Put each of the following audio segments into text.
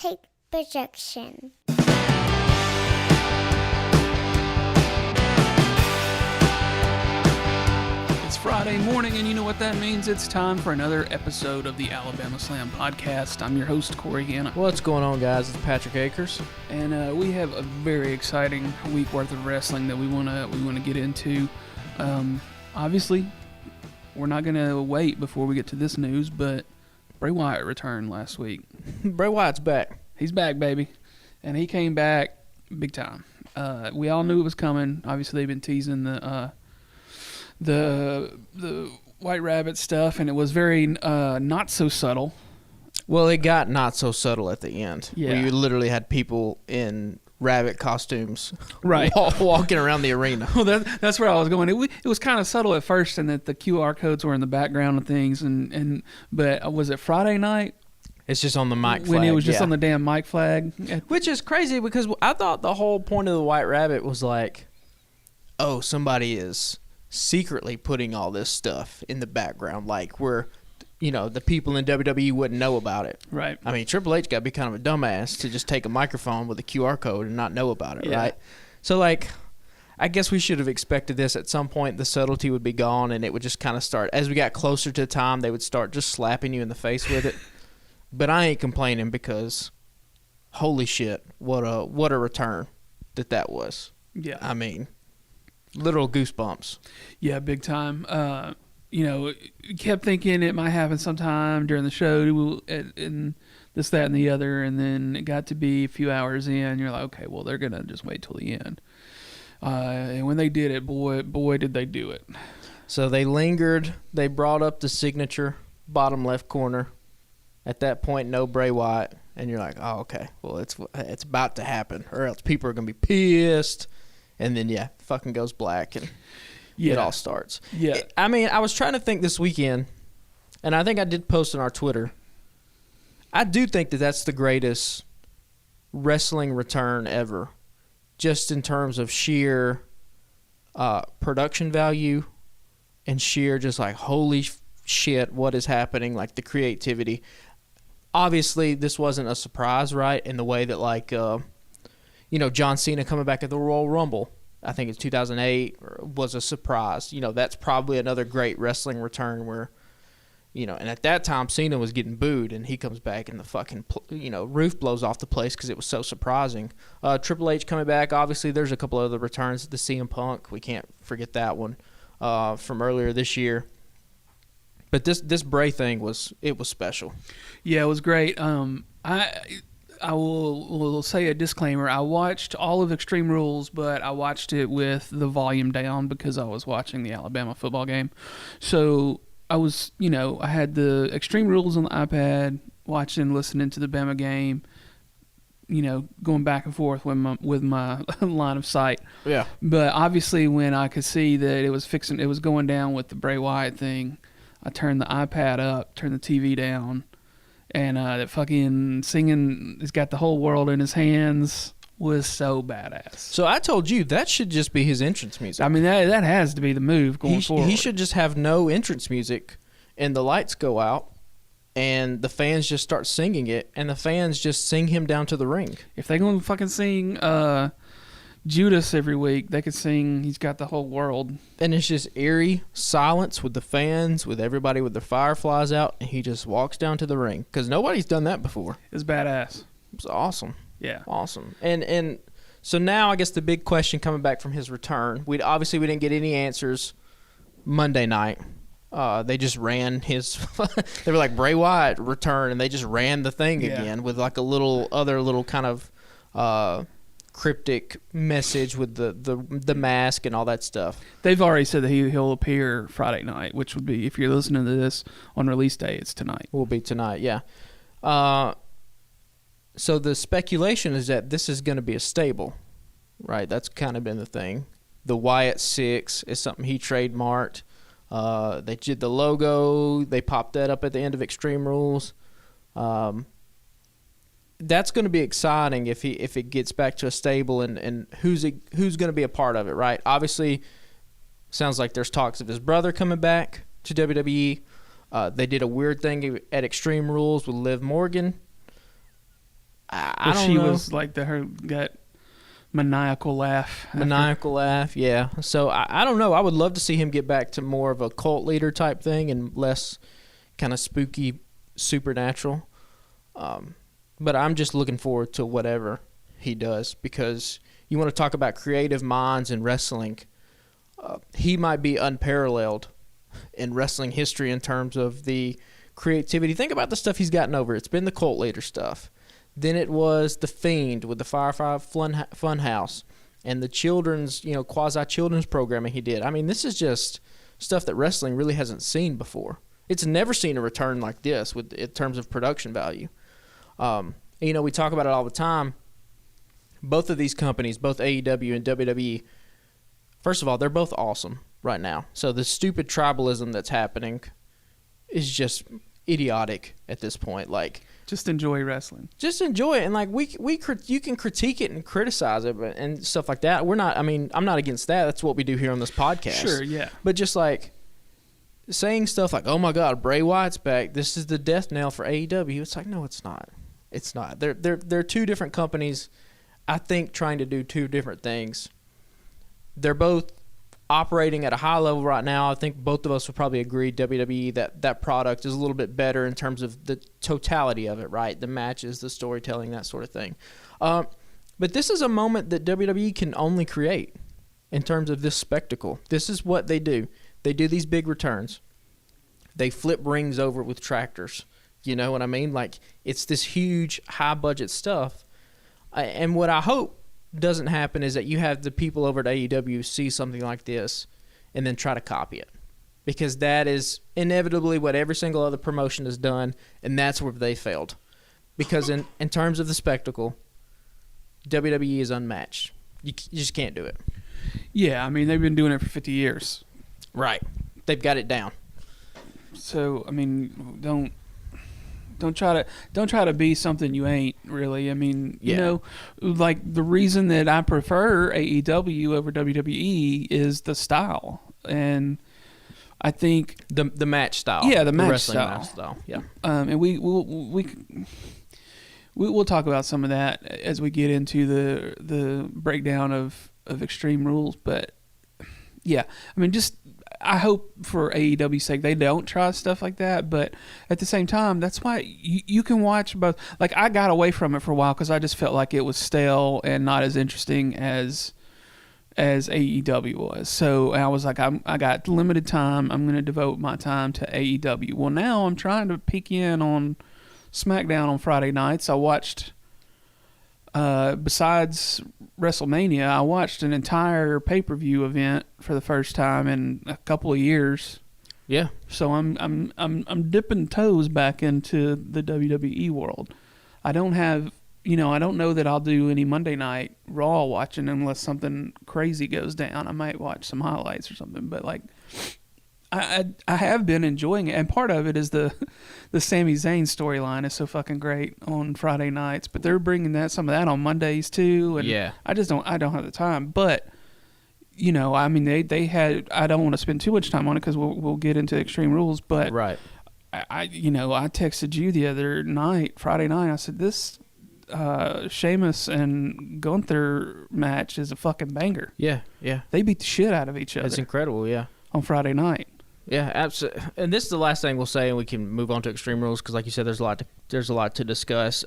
take projection. It's Friday morning, and you know what that means. It's time for another episode of the Alabama Slam podcast. I'm your host, Corey Hanna. What's going on, guys? It's Patrick Akers. And we have a very exciting week worth of wrestling that we wanna get into. Obviously, we're not going to wait before we get to this news, but Bray Wyatt returned last week. Bray Wyatt's back. He's back, baby. And he came back big time. We all knew it was coming. Obviously, they've been teasing the White Rabbit stuff, and it was very not so subtle. Well, it got not so subtle at the end. Yeah. Where you literally had people in rabbit costumes Right. walking around the arena. Well, that's where I was going. It was kind of subtle at first, and that the QR codes were in the background of things. But was it Friday night? It's just on the mic flag. When it was just on the damn mic flag. Which is crazy because I thought the whole point of the White Rabbit was like, oh, somebody is secretly putting all this stuff in the background. Like the people in WWE wouldn't know about it. Right. I mean, Triple H got to be kind of a dumbass to just take a microphone with a QR code and not know about it, Yeah. right? So, I guess we should have expected this at some point. The subtlety would be gone, and it would just kind of start. As we got closer to the time, they would start just slapping you in the face with it. But I ain't complaining because, holy shit, what a return that was. Yeah. I mean, literal goosebumps. Yeah, big time. Kept thinking it might happen sometime during the show, and this, that, and the other, and then it got to be a few hours in. You're like, okay, well, they're gonna just wait till the end. And when they did it, boy, did they do it. So they lingered. They brought up the signature, bottom left corner. At that point, no Bray Wyatt, and you're like, oh, okay, well, it's about to happen, or else people are gonna be pissed. And then fucking goes black, and it all starts. Yeah. I mean, I was trying to think this weekend, and I think I did post on our Twitter. I do think that that's the greatest wrestling return ever, just in terms of sheer production value and sheer just like, holy shit, what is happening, like the creativity. Obviously, this wasn't a surprise, right, in the way that John Cena coming back at the Royal Rumble, I think it's 2008, was a surprise. That's probably another great wrestling return where, and at that time Cena was getting booed, and he comes back and the fucking, roof blows off the place because it was so surprising. Triple H coming back, obviously there's a couple other returns. The CM Punk, we can't forget that one from earlier this year. But this Bray thing was special. Yeah, it was great. I will say a disclaimer. I watched all of Extreme Rules, but I watched it with the volume down because I was watching the Alabama football game. So I was, I had the Extreme Rules on the iPad, listening to the Bama game, going back and forth with my line of sight. Yeah. But obviously when I could see that it was going down with the Bray Wyatt thing, I turned the iPad up, turned the TV down, and that fucking singing, he's got the whole world in his hands, was so badass. So I told you that should just be his entrance music. I mean, that has to be the move going forward. He should just have no entrance music, and the lights go out, and the fans just start singing it, and the fans just sing him down to the ring. If they're going to fucking sing Judas every week, they could sing He's Got the Whole World. And it's just eerie silence with the fans, with everybody with their fireflies out, and he just walks down to the ring. Because nobody's done that before. It's badass. It's awesome. Yeah. Awesome. And so now I guess the big question coming back from his return, we didn't get any answers Monday night. They just ran his they were like, Bray Wyatt return, and they just ran the thing again with like a little kind of cryptic message with the mask and all that stuff. They've already said that he'll appear Friday night, which would be, if you're listening to this on release day, it's tonight. Will be tonight, yeah. So the speculation is that this is going to be a stable, right? That's kind of been the thing. The Wyatt 6 is something he trademarked. They did the logo. They popped that up at the end of Extreme Rules. That's going to be exciting if it gets back to a stable and who's going to be a part of it, right? Obviously, sounds like there's talks of his brother coming back to WWE. They did a weird thing at Extreme Rules with Liv Morgan. I Well, don't she know. was like her got maniacal laugh. Maniacal laugh, yeah. So I don't know. I would love to see him get back to more of a cult leader type thing and less kind of spooky supernatural. But I'm just looking forward to whatever he does, because you want to talk about creative minds in wrestling. He might be unparalleled in wrestling history in terms of the creativity. Think about the stuff he's gotten over. It's been the cult leader stuff. Then it was The Fiend with the Firefly Funhouse and the children's, quasi-children's programming he did. I mean, this is just stuff that wrestling really hasn't seen before. It's never seen a return like this in terms of production value. We talk about it all the time. Both of these companies, both AEW and WWE, first of all, they're both awesome right now. So the stupid tribalism that's happening is just idiotic at this point. Like, Just enjoy wrestling. just enjoy it, and like you can critique it and criticize it and stuff like that. I'm not against that. That's what we do here on this podcast. Sure, yeah. But just like saying stuff like, "Oh my God, Bray Wyatt's back. This is the death knell for AEW." It's like, no, it's not. It's not. They're two different companies, I think, trying to do two different things. They're both operating at a high level right now. I think both of us would probably agree, WWE, that product is a little bit better in terms of the totality of it, right? The matches, the storytelling, that sort of thing. But this is a moment that WWE can only create in terms of this spectacle. This is what they do. They do these big returns. They flip rings over with tractors. You know what I mean? Like, it's this huge, high-budget stuff. And what I hope doesn't happen is that you have the people over at AEW see something like this and then try to copy it, because that is inevitably what every single other promotion has done, and that's where they failed. Because in terms of the spectacle, WWE is unmatched. You just can't do it. Yeah, I mean, they've been doing it for 50 years. Right. They've got it down. So, I mean, don't try to be something you ain't, really. I mean, like, the reason that I prefer AEW over WWE is the style. And I think the match style. Yeah, the match wrestling style. match style. Yeah. And we'll talk about some of that as we get into the breakdown of Extreme Rules. But yeah, I mean, I hope for AEW's sake they don't try stuff like that, but at the same time, that's why you can watch both. Like, I got away from it for a while because I just felt like it was stale and not as interesting as AEW was. So I was like, I got limited time. I'm going to devote my time to AEW. Well, now I'm trying to peek in on SmackDown on Friday nights. I watched, besides WrestleMania, I watched an entire pay-per-view event for the first time in a couple of years. Yeah. So I'm dipping toes back into the WWE world. I don't know that I'll do any Monday Night Raw watching unless something crazy goes down. I might watch some highlights or something, but like, I have been enjoying it, and part of it is the Sami Zayn storyline is so fucking great on Friday nights, but they're bringing some of that on Mondays too, and Yeah. I don't have the time. But I mean, they had. I don't want to spend too much time on it because we'll get into Extreme Rules, but Right. I texted you the other night, Friday night. I said this Sheamus and Gunther match is a fucking banger. Yeah. Yeah. They beat the shit out of each other It's incredible. Yeah. on Friday night. Yeah, absolutely. And this is the last thing we'll say, and we can move on to Extreme Rules because, like you said, there's a lot to discuss.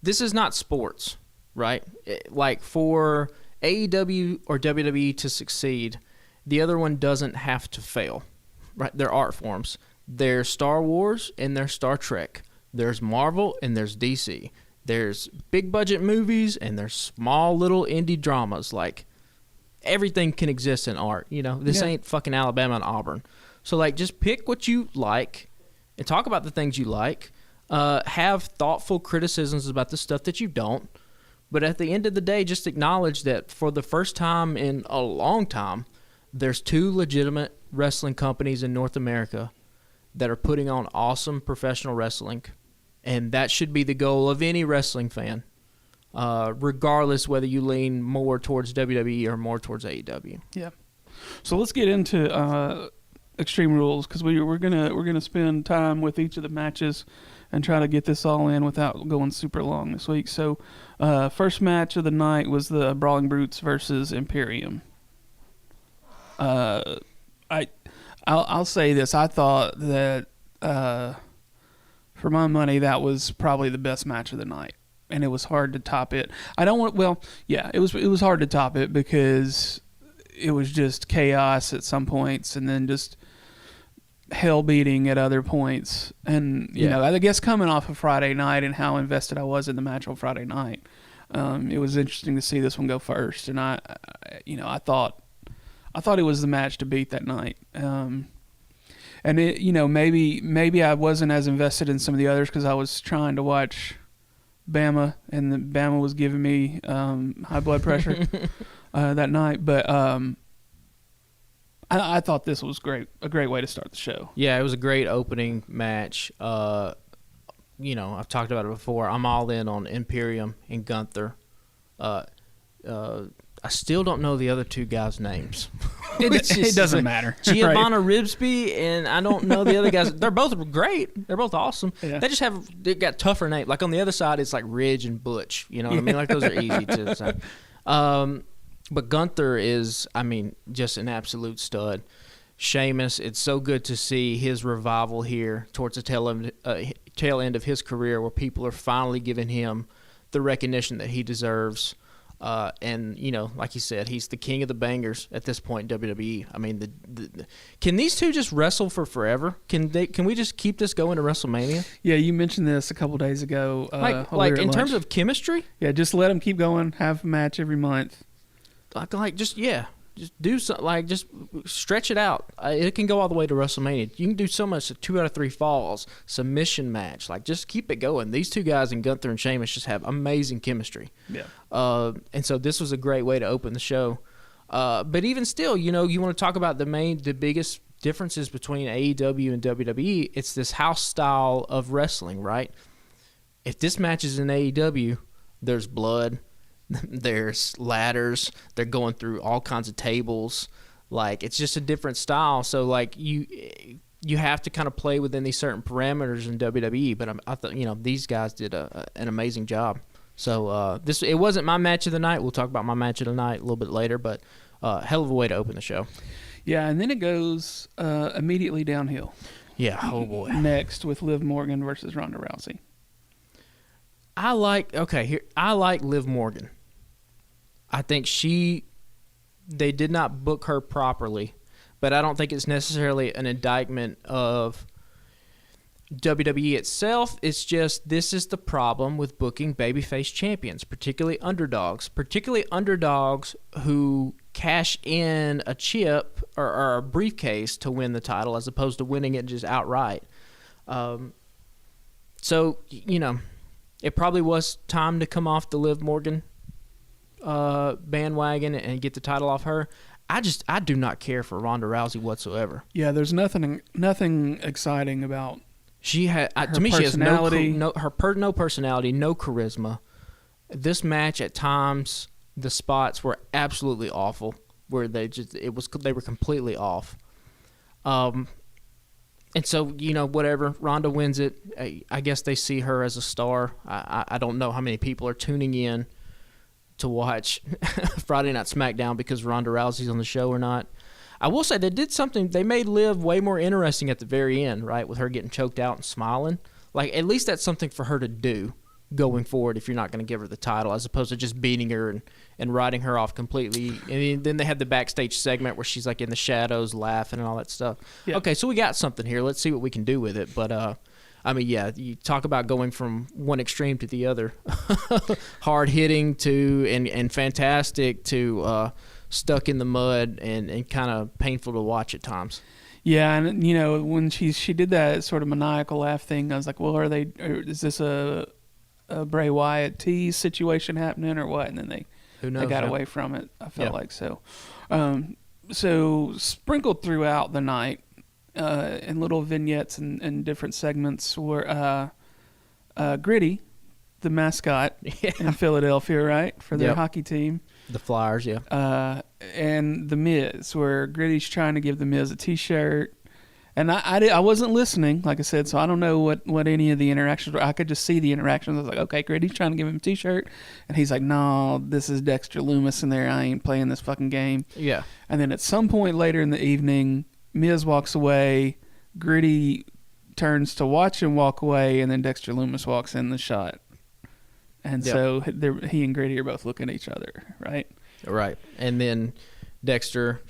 This is not sports, right? Like, for AEW or WWE to succeed, the other one doesn't have to fail, right? They're art forms. There's Star Wars and there's Star Trek. There's Marvel and there's DC. There's big budget movies and there's small little indie dramas. Like, everything can exist in art. This ain't fucking Alabama and Auburn. So, like, just pick what you like and talk about the things you like. Have thoughtful criticisms about the stuff that you don't. But at the end of the day, just acknowledge that for the first time in a long time, there's two legitimate wrestling companies in North America that are putting on awesome professional wrestling. And that should be the goal of any wrestling fan, regardless whether you lean more towards WWE or more towards AEW. Yeah. So let's get into Extreme Rules, because we're gonna spend time with each of the matches and try to get this all in without going super long this week. So, first match of the night was the Brawling Brutes versus Imperium. I'll say this. I thought that, for my money, that was probably the best match of the night, and it was hard to top it. It was hard to top it because it was just chaos at some points, and then just hell beating at other points. And you know, I guess coming off of Friday night and how invested I was in the match on Friday night, it was interesting to see this one go first. And I thought it was the match to beat that night. And it, maybe I wasn't as invested in some of the others because I was trying to watch Bama, and Bama was giving me high blood pressure that night. But I thought this was a great way to start the show. Yeah, it was a great opening match. I've talked about it before. I'm all in on Imperium and Gunther. I still don't know the other two guys' names. It doesn't matter. Giovanna Ribsby, and I don't know the other guys. They're both great. They're both awesome. Yeah. They got tougher names. Like on the other side, it's like Ridge and Butch. You know what I mean? Like those are easy to say. But Gunther is, just an absolute stud. Sheamus, it's so good to see his revival here towards the tail end of his career, where people are finally giving him the recognition that he deserves. And like you said, he's the king of the bangers at this point in WWE. Can these two just wrestle for forever? Can we just keep this going to WrestleMania? Yeah, you mentioned this a couple days ago. Like in terms of chemistry? Yeah, just let them keep going. Have a match every month. Just do something. Just stretch it out. It can go all the way to WrestleMania. You can do so much. 2 out of 3 falls, submission match. Just keep it going. These two guys, and Gunther and Sheamus, just have amazing chemistry. Yeah. And so this was a great way to open the show. But even still, you want to talk about the biggest differences between AEW and WWE. It's this house style of wrestling, right? If this match is in AEW, there's blood. There's ladders. They're going through all kinds of tables. It's just a different style. So you have to kind of play within these certain parameters in WWE. But I thought these guys did an amazing job. So it wasn't my match of the night. We'll talk about my match of the night a little bit later. But hell of a way to open the show. Yeah, and then it goes immediately downhill. Yeah. Oh boy. Next with Liv Morgan versus Ronda Rousey. I like Liv Morgan. I think they did not book her properly, but I don't think it's necessarily an indictment of WWE itself. It's just this is the problem with booking babyface champions, particularly underdogs who cash in a chip or a briefcase to win the title as opposed to winning it just outright. So, it probably was time to come off the Liv Morgan bandwagon and get the title off her. I do not care for Ronda Rousey whatsoever. Yeah, there's nothing exciting about. She had to me. She has no personality, no charisma. This match at times, the spots were absolutely awful. Where they were completely off. And so, whatever, Ronda wins it. I guess they see her as a star. I don't know how many people are tuning in to watch Friday Night SmackDown because Ronda Rousey's on the show or not. I will say they did something. They made Liv way more interesting at the very end, right, with her getting choked out and smiling. At least that's something for her to do going forward if you're not going to give her the title, as opposed to just beating her and writing her off completely. And then they had the backstage segment where she's in the shadows laughing and all that stuff. Yeah. Okay, so we got something here. Let's see what we can do with it. But you talk about going from one extreme to the other. Hard hitting to and fantastic to stuck in the mud and kind of painful to watch at times. Yeah, and when she did that sort of maniacal laugh thing, I was like, well, is this a Bray Wyatt tease situation happening or what? And then they got away from it. I felt like so. So sprinkled throughout the night in little vignettes and different segments were Gritty, the mascot in Philadelphia, right, for their hockey team. The Flyers, yeah. And The Miz, where Gritty's trying to give The Miz a T-shirt, And I wasn't listening, like I said, so I don't know what any of the interactions were. I could just see the interactions. I was like, okay, Gritty's trying to give him a T-shirt. And he's like, no, this is Dexter Loomis in there. I ain't playing this fucking game. Yeah. And then at some point later in the evening, Miz walks away. Gritty turns to watch him walk away, and then Dexter Loomis walks in the shot. And so he and Gritty are both looking at each other, right? Right. And then Dexter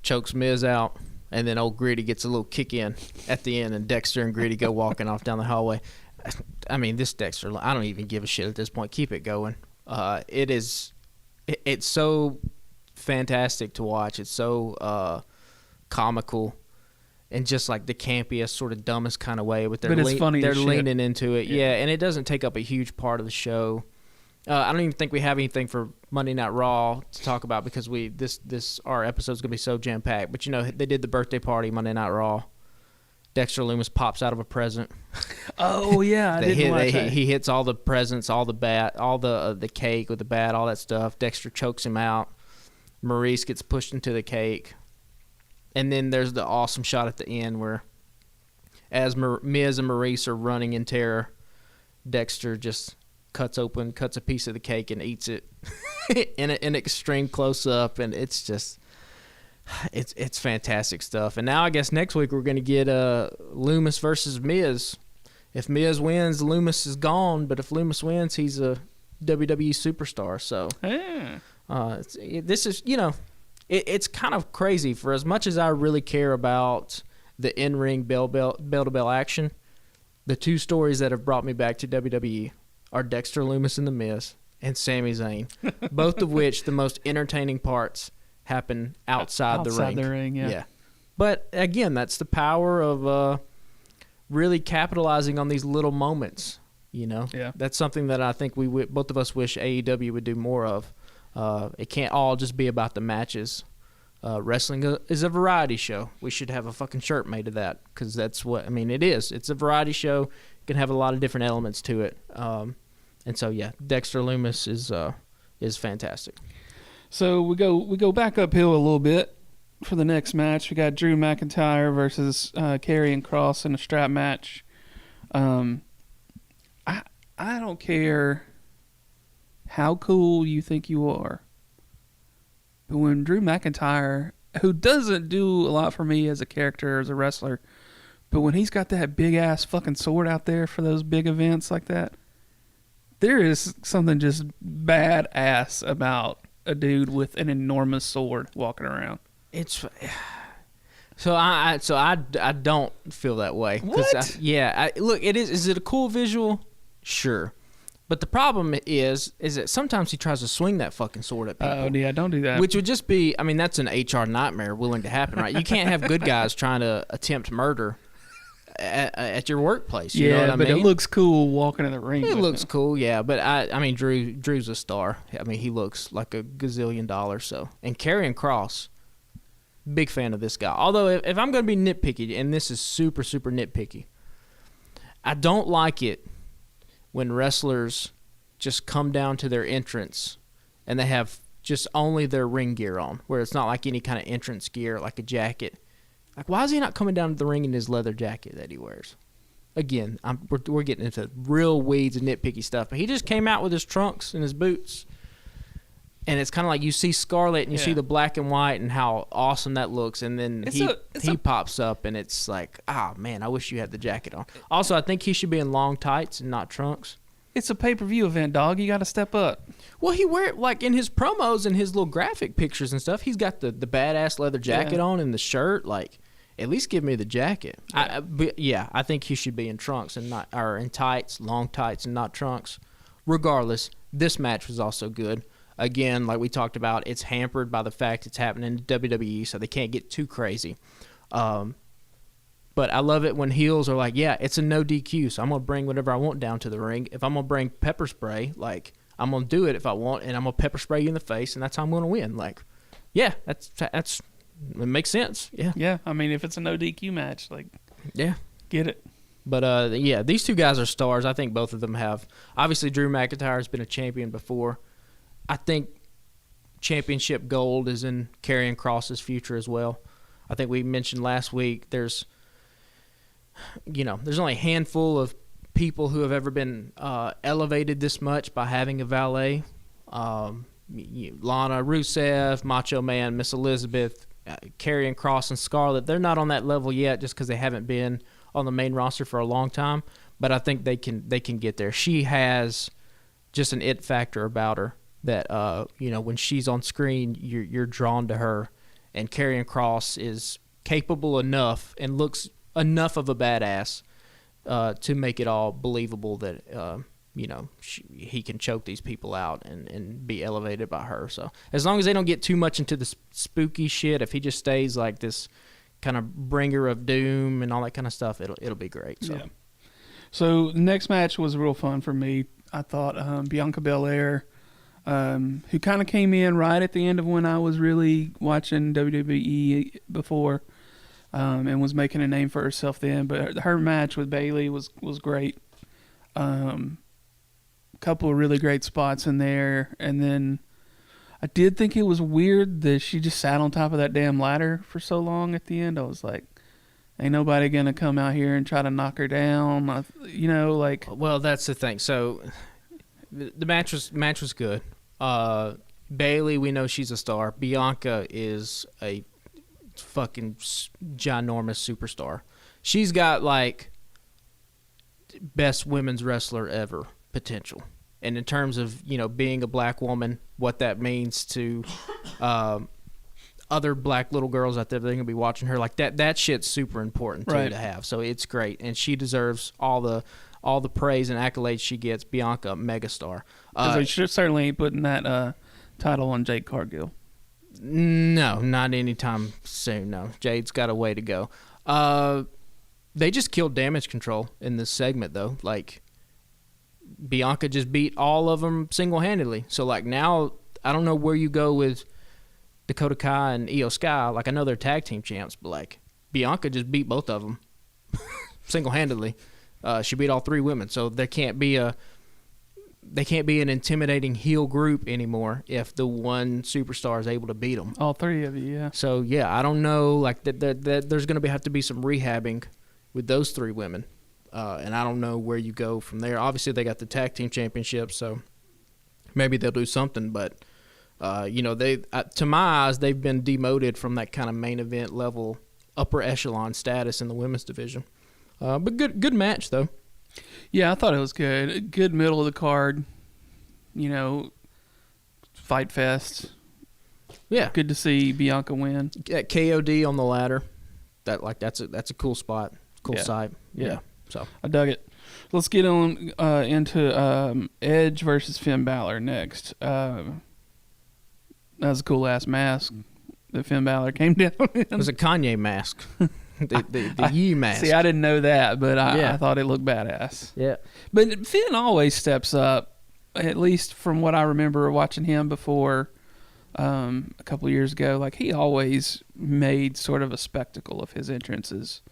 chokes Miz out. And then old Gritty gets a little kick in at the end, and Dexter and Gritty go walking off down the hallway. I mean, this Dexter, I don't even give a shit at this point. Keep it going. It's so fantastic to watch. It's so comical, and just like the campiest, sort of dumbest kind of way. But it's funny. They're leaning into it, yeah. And it doesn't take up a huge part of the show. I don't even think we have anything for Monday Night Raw to talk about because our episode's gonna be so jam packed. But they did the birthday party Monday Night Raw. Dexter Loomis pops out of a present. Oh yeah, I didn't watch that. He hits all the presents, all the cake with the bat, all that stuff. Dexter chokes him out. Maurice gets pushed into the cake, and then there's the awesome shot at the end where, as Miz and Maurice are running in terror, Dexter just cuts a piece of the cake and eats it in an extreme close up, and it's just it's fantastic stuff. And now I guess next week we're going to get Loomis versus Miz. If Miz wins, Loomis is gone, but if Loomis wins, he's a WWE superstar. So this is it's kind of crazy. For as much as I really care about the in-ring bell-to-bell action, the two stories that have brought me back to WWE are Dexter Loomis and The Miz and Sami Zayn, both of which the most entertaining parts happen outside the ring. Outside the ring, yeah. But again, that's the power of really capitalizing on these little moments. Yeah. That's something that I think both of us wish AEW would do more of. It can't all just be about the matches. Wrestling is a variety show. We should have a fucking shirt made of that because that's what it is. It's a variety show. It can have a lot of different elements to it. And so Dexter Loomis is fantastic. So we go back uphill a little bit for the next match. We got Drew McIntyre versus Karrion Kross in a strap match. I don't care how cool you think you are, but when Drew McIntyre, who doesn't do a lot for me as a character, as a wrestler, but when he's got that big ass fucking sword out there for those big events like that, there is something just badass about a dude with an enormous sword walking around. I don't feel that way. What? Look, it is. Is it a cool visual? Sure. But the problem is that sometimes he tries to swing that fucking sword at people. Oh, yeah, don't do that. Which would just be, that's an HR nightmare willing to happen, right? You can't have good guys trying to attempt murder at your workplace. You know what I mean? But it looks cool walking in the ring. It looks cool, yeah. But Drew's a star. He looks like a gazillion dollars. So, and Karrion Kross, big fan of this guy. Although if I'm going to be nitpicky, and this is super super nitpicky, I don't like it when wrestlers just come down to their entrance and they have just only their ring gear on, where it's not like any kind of entrance gear, like a jacket. Like, why is he not coming down to the ring in his leather jacket that he wears? Again, we're getting into real weeds and nitpicky stuff, but he just came out with his trunks and his boots, and it's kind of like you see Scarlett and you see the black and white and how awesome that looks, and then he pops up and it's like, man, I wish you had the jacket on. Also, I think he should be in long tights and not trunks. It's a pay-per-view event, dog. You got to step up. Well, he wear it like in his promos and his little graphic pictures and stuff. He's got the badass leather jacket on and the shirt. Like, at least give me the jacket. I think he should be in trunks and not, or in tights, long tights and not trunks. Regardless, this match was also good. Again, like we talked about, it's hampered by the fact it's happening in WWE, so they can't get too crazy. But I love it when heels are like, it's a no DQ, so I'm going to bring whatever I want down to the ring. If I'm going to bring pepper spray, like, I'm going to do it if I want, and I'm going to pepper spray you in the face, and that's how I'm going to win. Like, that's it makes sense. Yeah. Yeah, if it's a no DQ match, like, get it. But, these two guys are stars. I think both of them have. Obviously, Drew McIntyre has been a champion before. I think championship gold is in Karrion Kross's future as well. I think we mentioned last week there's there's only a handful of people who have ever been elevated this much by having a valet. Lana, Rusev, Macho Man, Miss Elizabeth, Karrion Kross, and Scarlett. They're not on that level yet just because they haven't been on the main roster for a long time. But I think they can get there. She has just an it factor about her that when she's on screen, you're drawn to her. And Karrion Kross is capable enough and looks enough of a badass to make it all believable that he can choke these people out and be elevated by her. So as long as they don't get too much into the spooky shit, if he just stays like this kind of bringer of doom and all that kind of stuff, it'll be great. So. Yeah. So the next match was real fun for me. I thought Bianca Belair, who kind of came in right at the end of when I was really watching WWE before, and was making a name for herself then. But her match with Bayley was great. Couple of really great spots in there, and then I did think it was weird that she just sat on top of that damn ladder for so long at the end. I was like, ain't nobody gonna come out here and try to knock her down, Well, that's the thing. So the match was good. Bayley, we know she's a star. Bianca is a fucking ginormous superstar. She's got like best women's wrestler ever potential. And in terms of, being a black woman, what that means to other black little girls out there, they're going to be watching her. Like that shit's super important too, right. to have. So it's great. And she deserves all the praise and accolades she gets. Bianca, megastar. They certainly ain't putting that title on Jade Cargill. No, not anytime soon, no. Jade's got a way to go. They just killed Damage Control in this segment, though. Like, Bianca just beat all of them single-handedly. So, like, now I don't know where you go with Dakota Kai and Io Sky. Like, I know they're tag team champs, but, like, Bianca just beat both of them single-handedly. She beat all three women. So they can't be an intimidating heel group anymore if the one superstar is able to beat them. All three of you, yeah. So, yeah, I don't know. Like, that there's going to have to be some rehabbing with those three women. And I don't know where you go from there. Obviously, they got the tag team championships, so maybe they'll do something. But, to my eyes, they've been demoted from that kind of main event level, upper echelon status in the women's division. But good match, though. Yeah, I thought it was good. Good middle of the card, fight fest. Yeah. Good to see Bianca win. KOD on the ladder. That's a cool spot. Cool sight. Yeah. So I dug it. Let's get on into Edge versus Finn Balor next. That was a cool ass mask that Finn Balor came down in. It was a Kanye mask. the Yee mask. See, I didn't know that, but I thought it looked badass. Yeah. But Finn always steps up, at least from what I remember watching him before a couple of years ago. Like, he always made sort of a spectacle of his entrances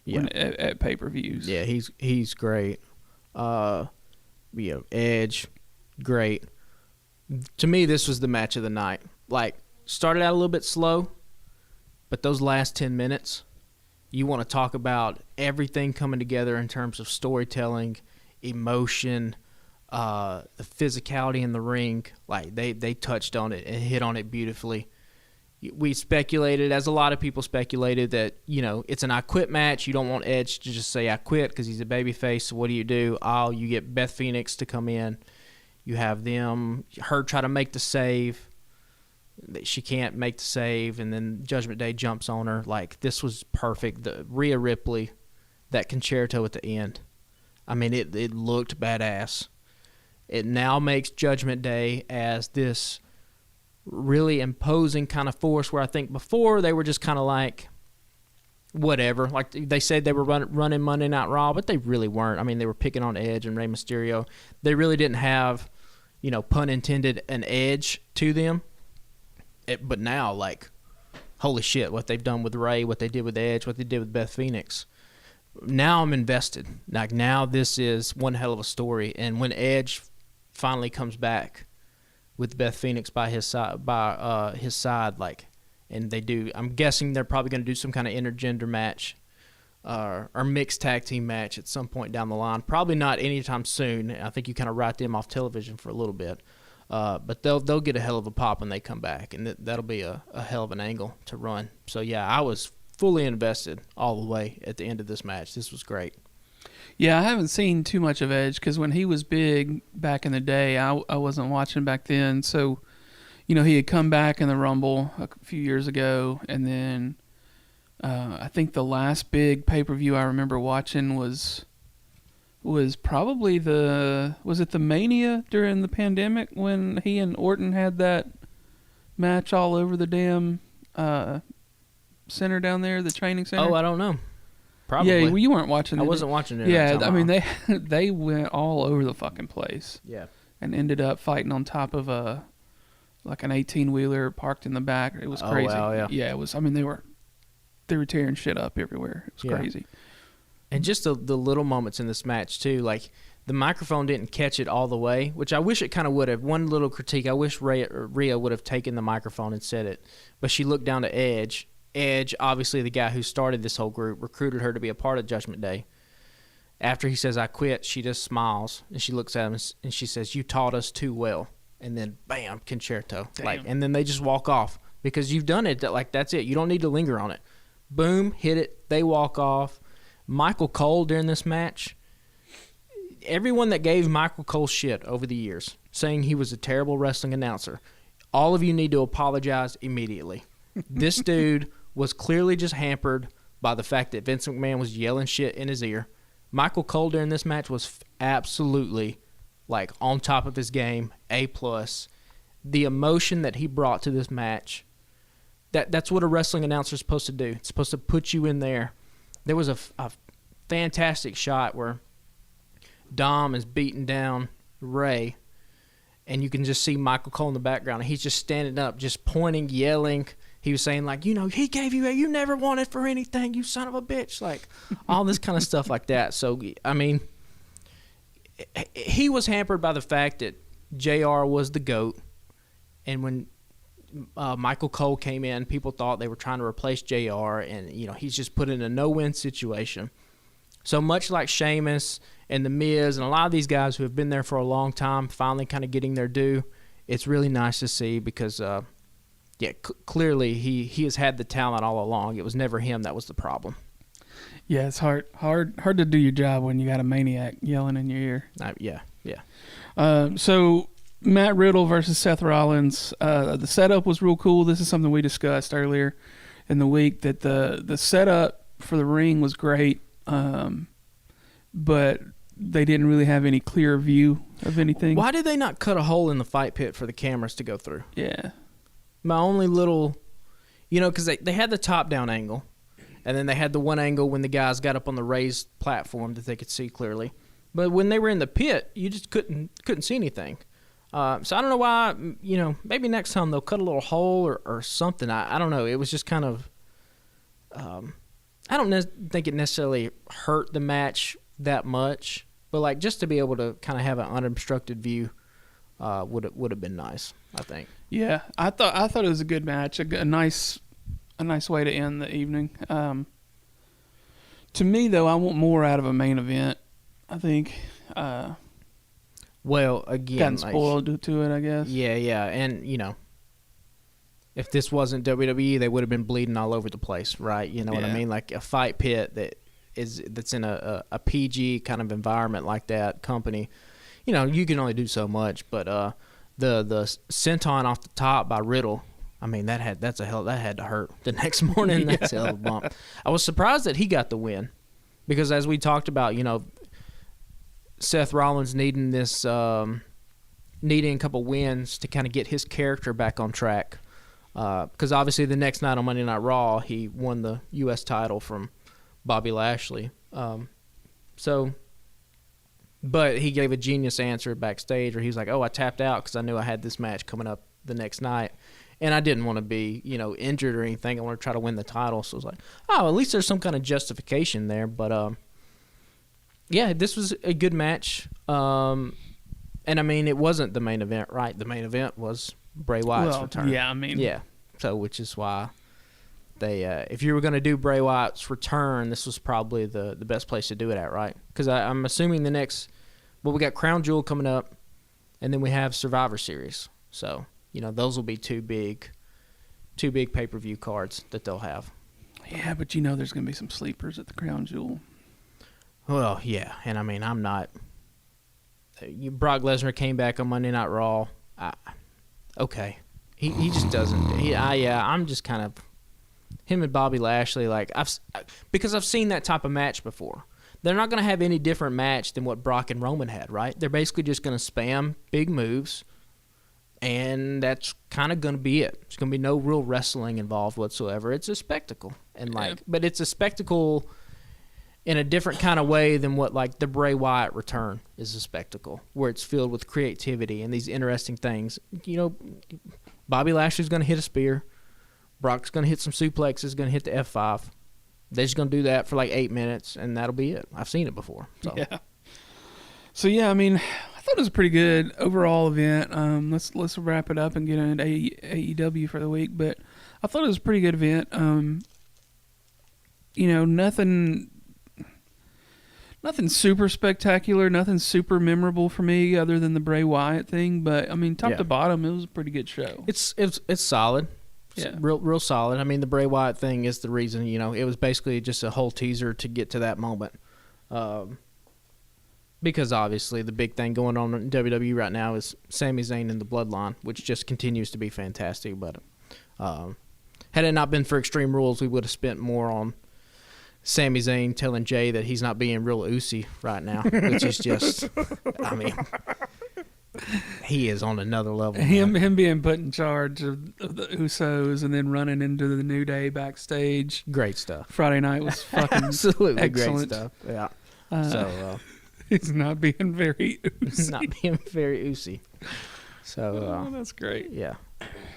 at pay-per-views. Yeah, he's great. Edge, great. To me, this was the match of the night. Like, started out a little bit slow, but those last 10 minutes, you want to talk about everything coming together in terms of storytelling, emotion, the physicality in the ring. Like, they touched on it and hit on it beautifully. We speculated, as a lot of people speculated, that, it's an I quit match. You don't want Edge to just say I quit because he's a babyface. So what do? You get Beth Phoenix to come in. You have her try to make the save. She can't make the save, and then Judgment Day jumps on her. Like, this was perfect. The Rhea Ripley, that concerto at the end. I mean, it looked badass. It now makes Judgment Day as this really imposing kind of force, where I think before they were just kind of like whatever. Like, they said they were running Monday Night Raw, but they really weren't. I mean, they were picking on Edge and Rey Mysterio. They really didn't have, pun intended, an edge to them. But now, like, holy shit, what they've done with Rey, what they did with Edge, what they did with Beth Phoenix. Now I'm invested. Like, now this is one hell of a story. And when Edge finally comes back with Beth Phoenix by his side, like, and they do, I'm guessing they're probably going to do some kind of intergender match. or mixed tag team match at some point down the line. Probably not anytime soon. I think you kind of write them off television for a little bit. But they'll get a hell of a pop when they come back, and that'll be a hell of an angle to run. So, yeah, I was fully invested all the way at the end of this match. This was great. Yeah, I haven't seen too much of Edge because when he was big back in the day, I wasn't watching back then. So, he had come back in the Rumble a few years ago, and then I think the last big pay-per-view I remember watching was probably the Mania during the pandemic when he and Orton had that match all over the damn center down there, the training center. Oh, I don't know. Probably. Yeah, well, you weren't watching it. I wasn't watching it. Yeah, I mean they went all over the fucking place. Yeah. And ended up fighting on top of an 18-wheeler parked in the back. It was crazy. Oh, wow, yeah. Yeah, it was. I mean, they were tearing shit up everywhere. It was crazy. And just the little moments in this match too, like the microphone didn't catch it all the way, which I wish it kind of would have. One little critique: I wish Rhea would have taken the microphone and said it, but she looked down to Edge. Edge, obviously the guy who started this whole group, recruited her to be a part of Judgment Day. After he says, "I quit," she just smiles and she looks at him and she says, "You taught us too well." And then, bam, concerto. Damn. And then they just walk off because you've done it. That's it. You don't need to linger on it. Boom, hit it. They walk off. Michael Cole during this match, everyone that gave Michael Cole shit over the years, saying he was a terrible wrestling announcer, all of you need to apologize immediately. This dude was clearly just hampered by the fact that Vince McMahon was yelling shit in his ear. Michael Cole during this match was absolutely on top of his game, A+. The emotion that he brought to this match, that's what a wrestling announcer is supposed to do. It's supposed to put you in there. There was a fantastic shot where Dom is beating down Ray, and you can just see Michael Cole in the background. And he's just standing up, just pointing, yelling. He was saying, he gave you never wanted for anything, you son of a bitch. All this kind of stuff like that. So, I mean, he was hampered by the fact that JR was the GOAT. And when Michael Cole came in, people thought they were trying to replace JR, and he's just put in a no-win situation. So much like Sheamus and The Miz and a lot of these guys who have been there for a long time, finally kind of getting their due, it's really nice to see because, clearly he has had the talent all along. It was never him that was the problem. Yeah, it's hard to do your job when you got a maniac yelling in your ear. Yeah. So Matt Riddle versus Seth Rollins. The setup was real cool. This is something we discussed earlier in the week, that the setup for the ring was great, but they didn't really have any clear view of anything. Why did they not cut a hole in the fight pit for the cameras to go through? Yeah. My only little, because they had the top-down angle, and then they had the one angle when the guys got up on the raised platform that they could see clearly. But when they were in the pit, you just couldn't see anything. So I don't know why, maybe next time they'll cut a little hole or something. I don't know. It was just kind of, I don't think it necessarily hurt the match that much, but just to be able to kind of have an unobstructed view would have been nice, I think. Yeah, I thought it was a good match, a nice way to end the evening. To me though, I want more out of a main event. I think. Well, again, gotten spoiled to it, I guess. Yeah, and if this wasn't WWE, they would have been bleeding all over the place, right? You know what I mean? Like a fight pit that's in a PG kind of environment like that, company. You can only do so much, but the senton off the top by Riddle, I mean that had to hurt the next morning. That's a hell of a bump. I was surprised that he got the win, because as we talked about, Seth Rollins needing a couple wins to kind of get his character back on track. Because obviously the next night on Monday Night Raw, he won the U.S. title from Bobby Lashley. But he gave a genius answer backstage where he was like, "Oh, I tapped out because I knew I had this match coming up the next night, and I didn't want to be, injured or anything. I want to try to win the title." So I was like, "Oh, at least there's some kind of justification there." But yeah, this was a good match. And I mean, it wasn't the main event, right? The main event was Bray Wyatt's return. Yeah, I mean, yeah. So which is why they if you were going to do Bray Wyatt's return, this was probably the best place to do it at, right? Because I'm assuming we got Crown Jewel coming up, and then we have Survivor Series. So, those will be two big pay-per-view cards that they'll have. Yeah, but there's going to be some sleepers at the Crown Jewel. Well, yeah, and I mean, I'm not. Brock Lesnar came back on Monday Night Raw. Okay, he just doesn't. I'm just kind of him and Bobby Lashley. Like because I've seen that type of match before. They're not going to have any different match than what Brock and Roman had, right? They're basically just going to spam big moves, and that's kind of going to be it. There's going to be no real wrestling involved whatsoever. It's a spectacle, but it's a spectacle in a different kind of way than what like the Bray Wyatt return is a spectacle, where it's filled with creativity and these interesting things. Bobby Lashley's going to hit a spear. Brock's going to hit some suplexes, going to hit the F5. They're just going to do that for like 8 minutes, and that'll be it. I've seen it before. So. Yeah. So, yeah, I mean, I thought it was a pretty good overall event. Let's wrap it up and get into AEW for the week. But I thought it was a pretty good event. Nothing super spectacular, nothing super memorable for me other than the Bray Wyatt thing. But, I mean, top to bottom, it was a pretty good show. It's solid. Yeah. Real solid. I mean, the Bray Wyatt thing is the reason, it was basically just a whole teaser to get to that moment. Because obviously the big thing going on in WWE right now is Sami Zayn and the Bloodline, which just continues to be fantastic. But had it not been for Extreme Rules, we would have spent more on Sami Zayn telling Jay that he's not being real Usi right now, which is just, I mean, he is on another level. Him being put in charge of the Usos and then running into the New Day backstage. Great stuff. Friday night was fucking absolutely excellent. Great stuff. Yeah. He's not being very Usi. Not being very Usi. So that's great. Yeah.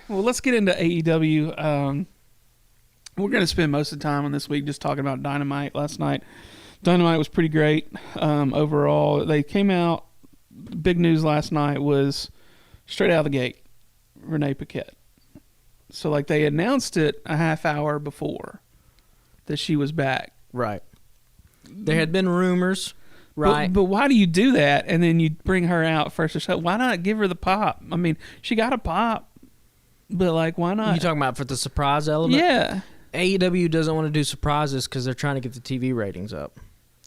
Well, let's get into AEW. We're going to spend most of the time on this week just talking about Dynamite last night. Dynamite was pretty great overall. They came out. Big news last night was straight out of the gate, Renee Paquette. So, like, they announced it a half hour before that she was back. Right. There had been rumors, right? But why do you do that and then you bring her out first? Why not give her the pop? I mean, she got a pop, but, like, why not? You talking about for the surprise element? Yeah. AEW doesn't want to do surprises because they're trying to get the TV ratings up.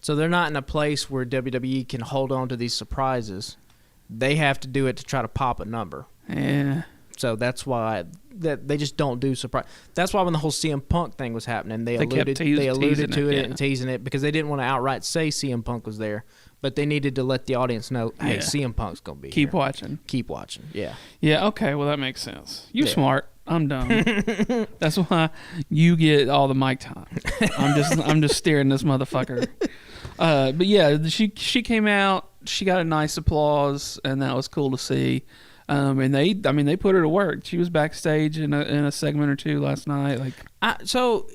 So they're not in a place where WWE can hold on to these surprises. They have to do it to try to pop a number. Yeah. So that's why they just don't do surprise. That's why when the whole CM Punk thing was happening, they alluded to it and teasing it because they didn't want to outright say CM Punk was there, but they needed to let the audience know, hey, CM Punk's going to be Keep here. watching. Keep watching. Yeah. Yeah, okay, well that makes sense. You're smart. I'm dumb. That's why you get all the mic time. I'm just steering this motherfucker. But yeah, she came out. She got a nice applause, and that was cool to see. And they put her to work. She was backstage in a segment or two last night. So,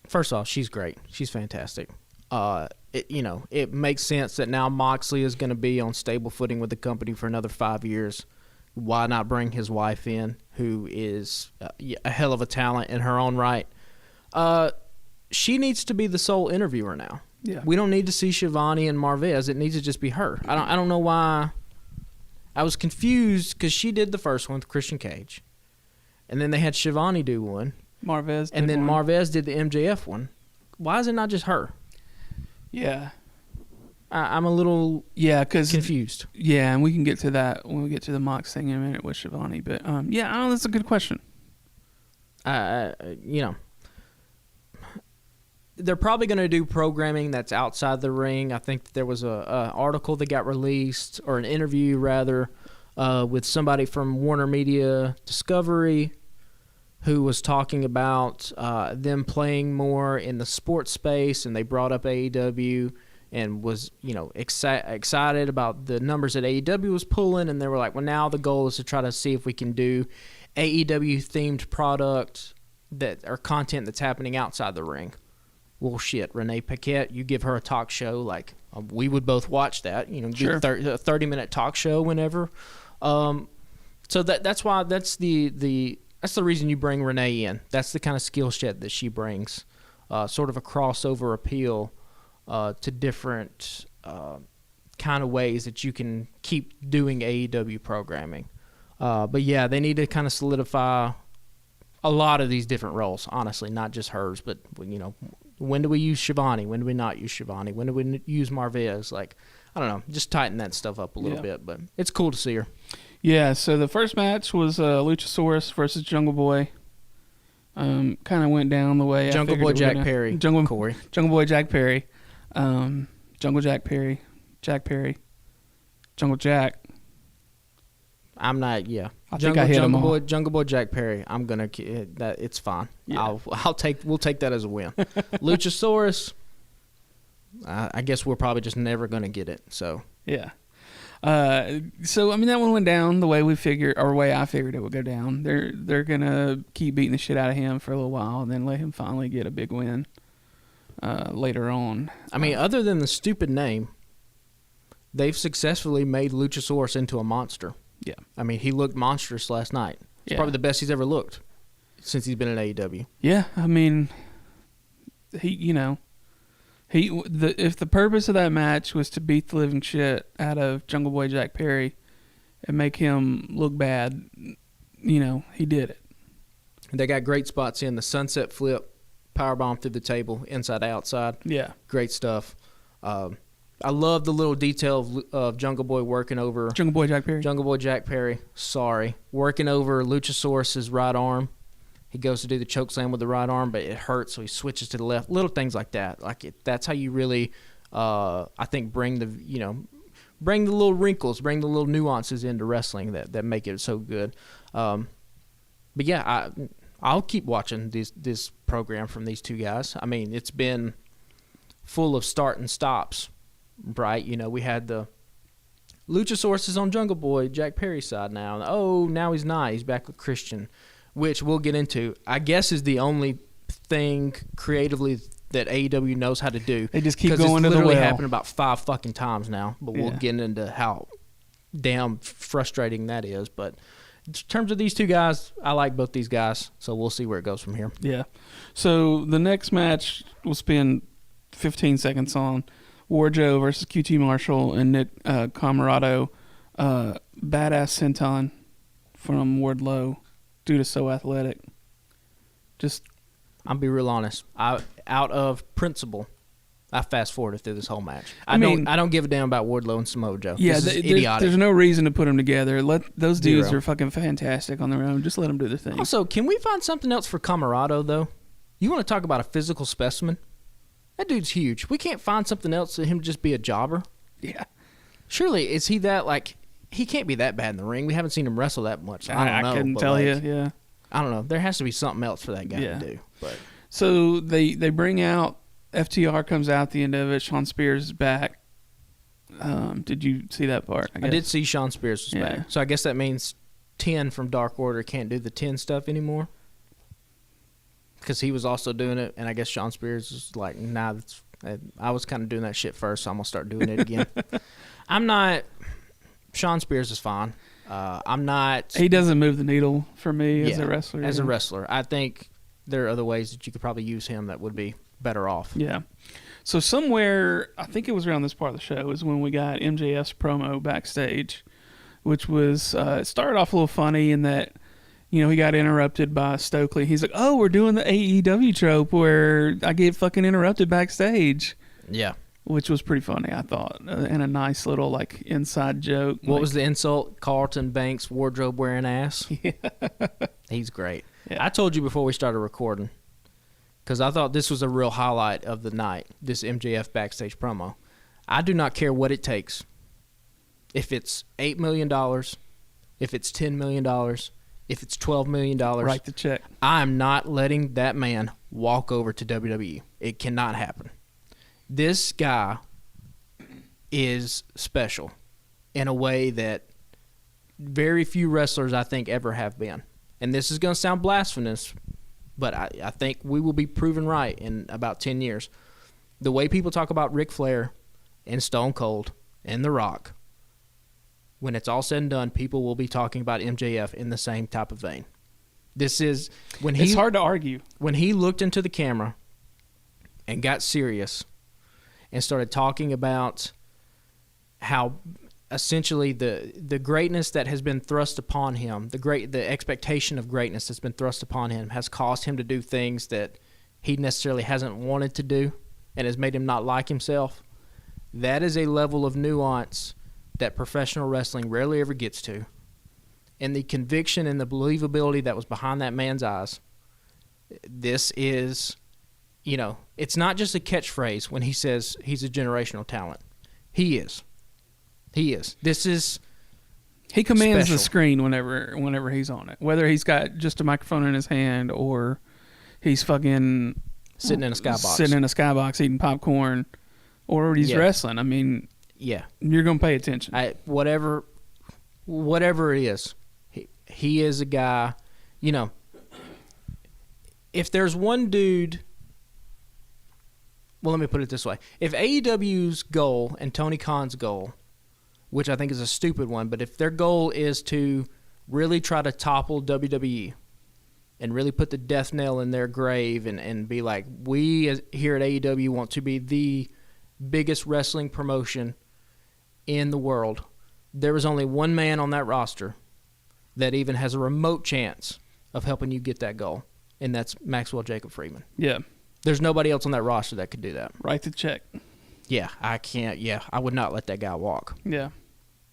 first off, she's great. She's fantastic. It makes sense that now Moxley is going to be on stable footing with the company for another 5 years. Why not bring his wife in, who is a hell of a talent in her own right? She needs to be the sole interviewer now. Yeah. We don't need to see Shivani and Marvez. It needs to just be her. I don't know why. I was confused because she did the first one with Christian Cage, and then they had Shivani do one. Marvez did and then one. Marvez did the MJF one. Why is it not just her? Yeah. I'm a little confused. Yeah, and we can get to that when we get to the Mox thing in a minute with Shivani. But that's a good question. They're probably going to do programming that's outside the ring. I think that there was a article that got released, or an interview rather, with somebody from Warner Media Discovery, who was talking about them playing more in the sports space, and they brought up AEW. And was, excited about the numbers that AEW was pulling. And they were like, well, now the goal is to try to see if we can do AEW-themed product or content that's happening outside the ring. Well, shit, Renee Paquette, you give her a talk show, we would both watch that. Sure. Do a 30-minute talk show whenever. So that's why that's the That's the reason you bring Renee in. That's the kind of skill set that she brings. Sort of a crossover appeal to different kind of ways that you can keep doing AEW programming. But yeah, they need to kind of solidify a lot of these different roles, honestly, not just hers, but, you know, when do we use Shivani? When do we not use Shivani? When do we use Marvez? Like, I don't know, just tighten that stuff up a little bit, but it's cool to see her. Yeah, so the first match was Luchasaurus versus Jungle Boy. Kind of went down the way Jungle Boy Jack Perry. Corey. Jungle Boy Jack Perry. Jungle Jack Perry. Jack Perry. Jungle Jack. I'm not. Yeah, I think I hit them all. Jungle Boy Jack Perry. I'm gonna. That it's fine. Yeah. We'll take that as a win. Luchasaurus. I guess we're probably just never gonna get it. So yeah. So I mean that one went down the way we figured, or way I figured it would go down. They're gonna keep beating the shit out of him for a little while, and then let him finally get a big win later on. I mean, other than the stupid name, they've successfully made Luchasaurus into a monster. Yeah. I mean, he looked monstrous last night. It's probably the best he's ever looked since he's been in AEW. Yeah, I mean, if the purpose of that match was to beat the living shit out of Jungle Boy Jack Perry and make him look bad, he did it. They got great spots in the sunset flip, powerbomb through the table, inside outside. Yeah. Great stuff. I love the little detail of Jungle Boy working over... Jungle Boy Jack Perry. Jungle Boy Jack Perry, working over Luchasaurus's right arm. He goes to do the choke slam with the right arm, but it hurts, so he switches to the left. Little things like that. That's how you really, I think, bring the little wrinkles, bring the little nuances into wrestling that make it so good. But yeah, I'll keep watching this program from these two guys. I mean, it's been full of start and stops, right? We had the Luchasaurus is on Jungle Boy Jack Perry's side now. Oh, now he's not. He's back with Christian, which we'll get into. I guess is the only thing creatively that AEW knows how to do. They just keep going to the well. It's literally happened about 5 fucking times now, but we'll get into how damn frustrating that is. But in terms of these two guys, I like both these guys, so we'll see where it goes from here. Yeah. So the next match we'll spend 15 seconds on. Warjo versus QT Marshall and Nick Camarado. Badass senton from Wardlow. Dude is so athletic. I'll be real honest. Out of principle, I fast forwarded through this whole match. I don't give a damn about Wardlow and Samoa Joe. Yeah, this is idiotic. There's no reason to put them together. Those dudes are fucking fantastic on their own. Just let them do their thing. Also, can we find something else for Camarado though? You want to talk about a physical specimen? That dude's huge. We can't find something else for him to just be a jobber. Yeah. Surely, is he that he can't be that bad in the ring. We haven't seen him wrestle that much. I don't know. I couldn't tell you. Yeah. I don't know. There has to be something else for that guy to do. But so they bring out FTR comes out at the end of it. Sean Spears is back. Did you see that part? I did see Sean Spears was back. So I guess that means 10 from Dark Order can't do the 10 stuff anymore. Because he was also doing it, and I guess Sean Spears was like, nah, I was kind of doing that shit first, so I'm going to start doing it again. I'm not... Sean Spears is fine. I'm not... He doesn't move the needle for me as a wrestler. As a wrestler. I think there are other ways that you could probably use him that would be better off. Yeah. So somewhere, I think it was around this part of the show, is when we got MJF's promo backstage, which was... it started off a little funny in that... he got interrupted by Stokely. He's like, oh, we're doing the AEW trope where I get fucking interrupted backstage. Yeah. Which was pretty funny, I thought, and a nice little, inside joke. What was the insult? Carlton Banks wardrobe wearing ass? Yeah. He's great. Yeah. I told you before we started recording, because I thought this was a real highlight of the night, this MJF backstage promo. I do not care what it takes. If it's $8 million, if it's $10 million, if it's $12 million, write the check. I'm not letting that man walk over to WWE. It cannot happen. This guy is special in a way that very few wrestlers, I think, ever have been. And this is going to sound blasphemous, but I think we will be proven right in about 10 years. The way people talk about Ric Flair and Stone Cold and The Rock, when it's all said and done, people will be talking about MJF in the same type of vein. This is It's hard to argue. when he looked into the camera and got serious and started talking about how essentially the greatness that has been thrust upon him, the expectation of greatness that's been thrust upon him has caused him to do things that he necessarily hasn't wanted to do and has made him not like himself. That is a level of nuance that professional wrestling rarely ever gets to. And the conviction and the believability that was behind that man's eyes, this is, it's not just a catchphrase when he says he's a generational talent. He is. This is He commands special. the screen whenever he's on it. Whether he's got just a microphone in his hand or he's fucking sitting in a skybox. Sitting in a skybox eating popcorn, or he's wrestling. I mean, yeah, you're gonna pay attention. Whatever it is, he is a guy. If there's one dude, well, let me put it this way: if AEW's goal and Tony Khan's goal, which I think is a stupid one, but if their goal is to really try to topple WWE and really put the death nail in their grave and be like, we here at AEW want to be the biggest wrestling promotion in the world, there is only one man on that roster that even has a remote chance of helping you get that goal, and that's Maxwell Jacob Friedman. Yeah. There's nobody else on that roster that could do that. Write the check. Yeah, I can't. Yeah, I would not let that guy walk. Yeah.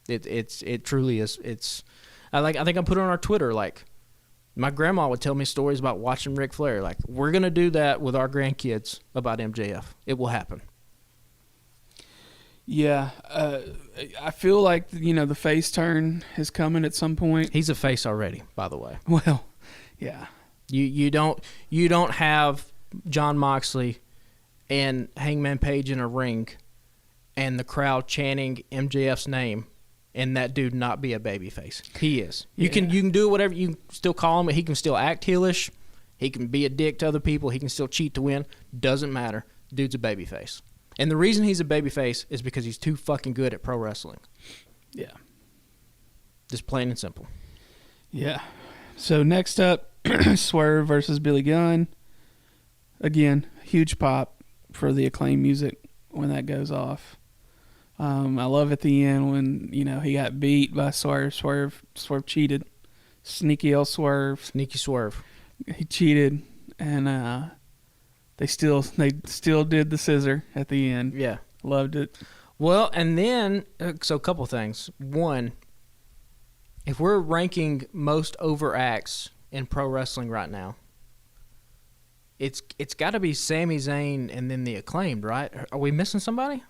It truly is. I think I put it on our Twitter, like, my grandma would tell me stories about watching Ric Flair. Like, we're going to do that with our grandkids about MJF. It will happen. Yeah. I feel like, the face turn is coming at some point. He's a face already, by the way. Well, yeah. You don't have John Moxley and Hangman Page in a ring and the crowd chanting MJF's name and that dude not be a babyface. He is. You can do whatever. You can still call him. He can still act heelish. He can be a dick to other people. He can still cheat to win. Doesn't matter. Dude's a babyface. And the reason he's a babyface is because he's too fucking good at pro wrestling. Yeah. Just plain and simple. Yeah. So next up, Swerve versus Billy Gunn. Again, huge pop for the Acclaim music when that goes off. I love at the end when, he got beat by Swerve. Swerve cheated. Sneaky L Swerve. Sneaky Swerve. He cheated, and they still did the scissor at the end. Yeah. Loved it. Well, and then, so a couple things. One, if we're ranking most over acts in pro wrestling right now, it's got to be Sami Zayn and then the Acclaimed, right? Are we missing somebody?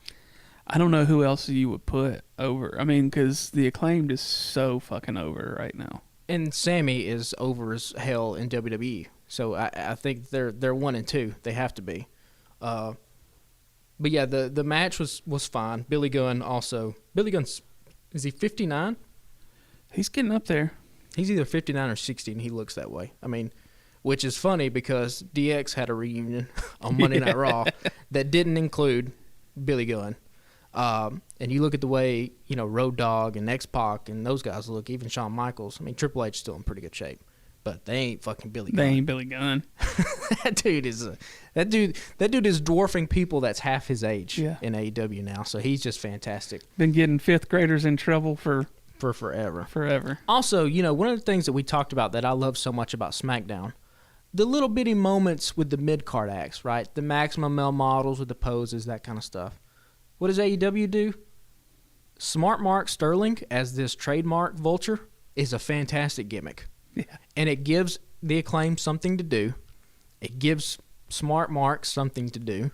I don't know who else you would put over. I mean, because the Acclaimed is so fucking over right now. And Sammy is over as hell in WWE, so I think they're 1 and 2. They have to be. But yeah, the match was fine. Billy Gunn also. Billy Gunn's, is he 59? He's getting up there. He's either 59 or 60, and he looks that way. I mean, which is funny because DX had a reunion on Monday Night Raw that didn't include Billy Gunn. And you look at the way, Road Dogg and X-Pac and those guys look, even Shawn Michaels. I mean, Triple H is still in pretty good shape, but they ain't fucking Billy Gunn. They ain't Billy Gunn. that dude is dwarfing people that's half his age in AEW now. So he's just fantastic. Been getting fifth graders in trouble for forever. Forever. Also, one of the things that we talked about that I love so much about SmackDown, the little bitty moments with the mid-card acts, right? The Maximum Male Models with the poses, that kind of stuff. What does AEW do? Smart Mark Sterling as this trademark vulture is a fantastic gimmick. Yeah. And it gives the Acclaim something to do. It gives Smart Mark something to do.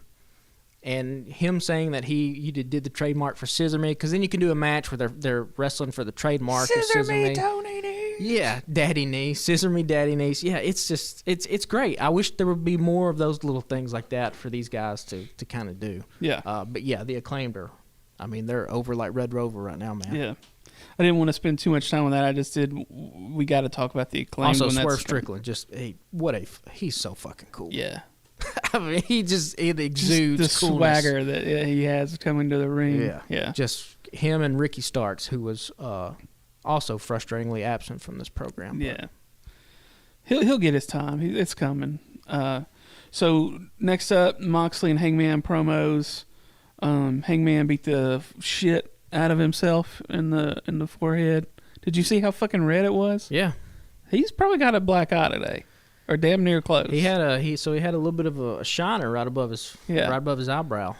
And him saying that he did the trademark for Scissor Me, because then you can do a match where they're wrestling for the trademark. Scissor me, Tony Nese. Yeah, Daddy Knee. Scissor Me, Daddy Knee. Yeah, it's just, it's great. I wish there would be more of those little things like that for these guys to kind of do. Yeah. But yeah, the Acclaimed are, they're over like Red Rover right now, man. Yeah. I didn't want to spend too much time on that. I just did. We got to talk about the Acclaimed. Also, when Swerve Strickland, he's so fucking cool. Yeah. I mean, it exudes just the coolness. swagger that he has coming to the ring. Yeah. Yeah. Just him and Ricky Starks, who was also frustratingly absent from this program. Yeah. He'll get his time. It's coming. So next up, Moxley and Hangman promos. Hangman beat the shit out of himself in the forehead. Did you see how fucking red it was? Yeah. He's probably got a black eye today, or damn near close. He had a little bit of a shiner right above his eyebrow.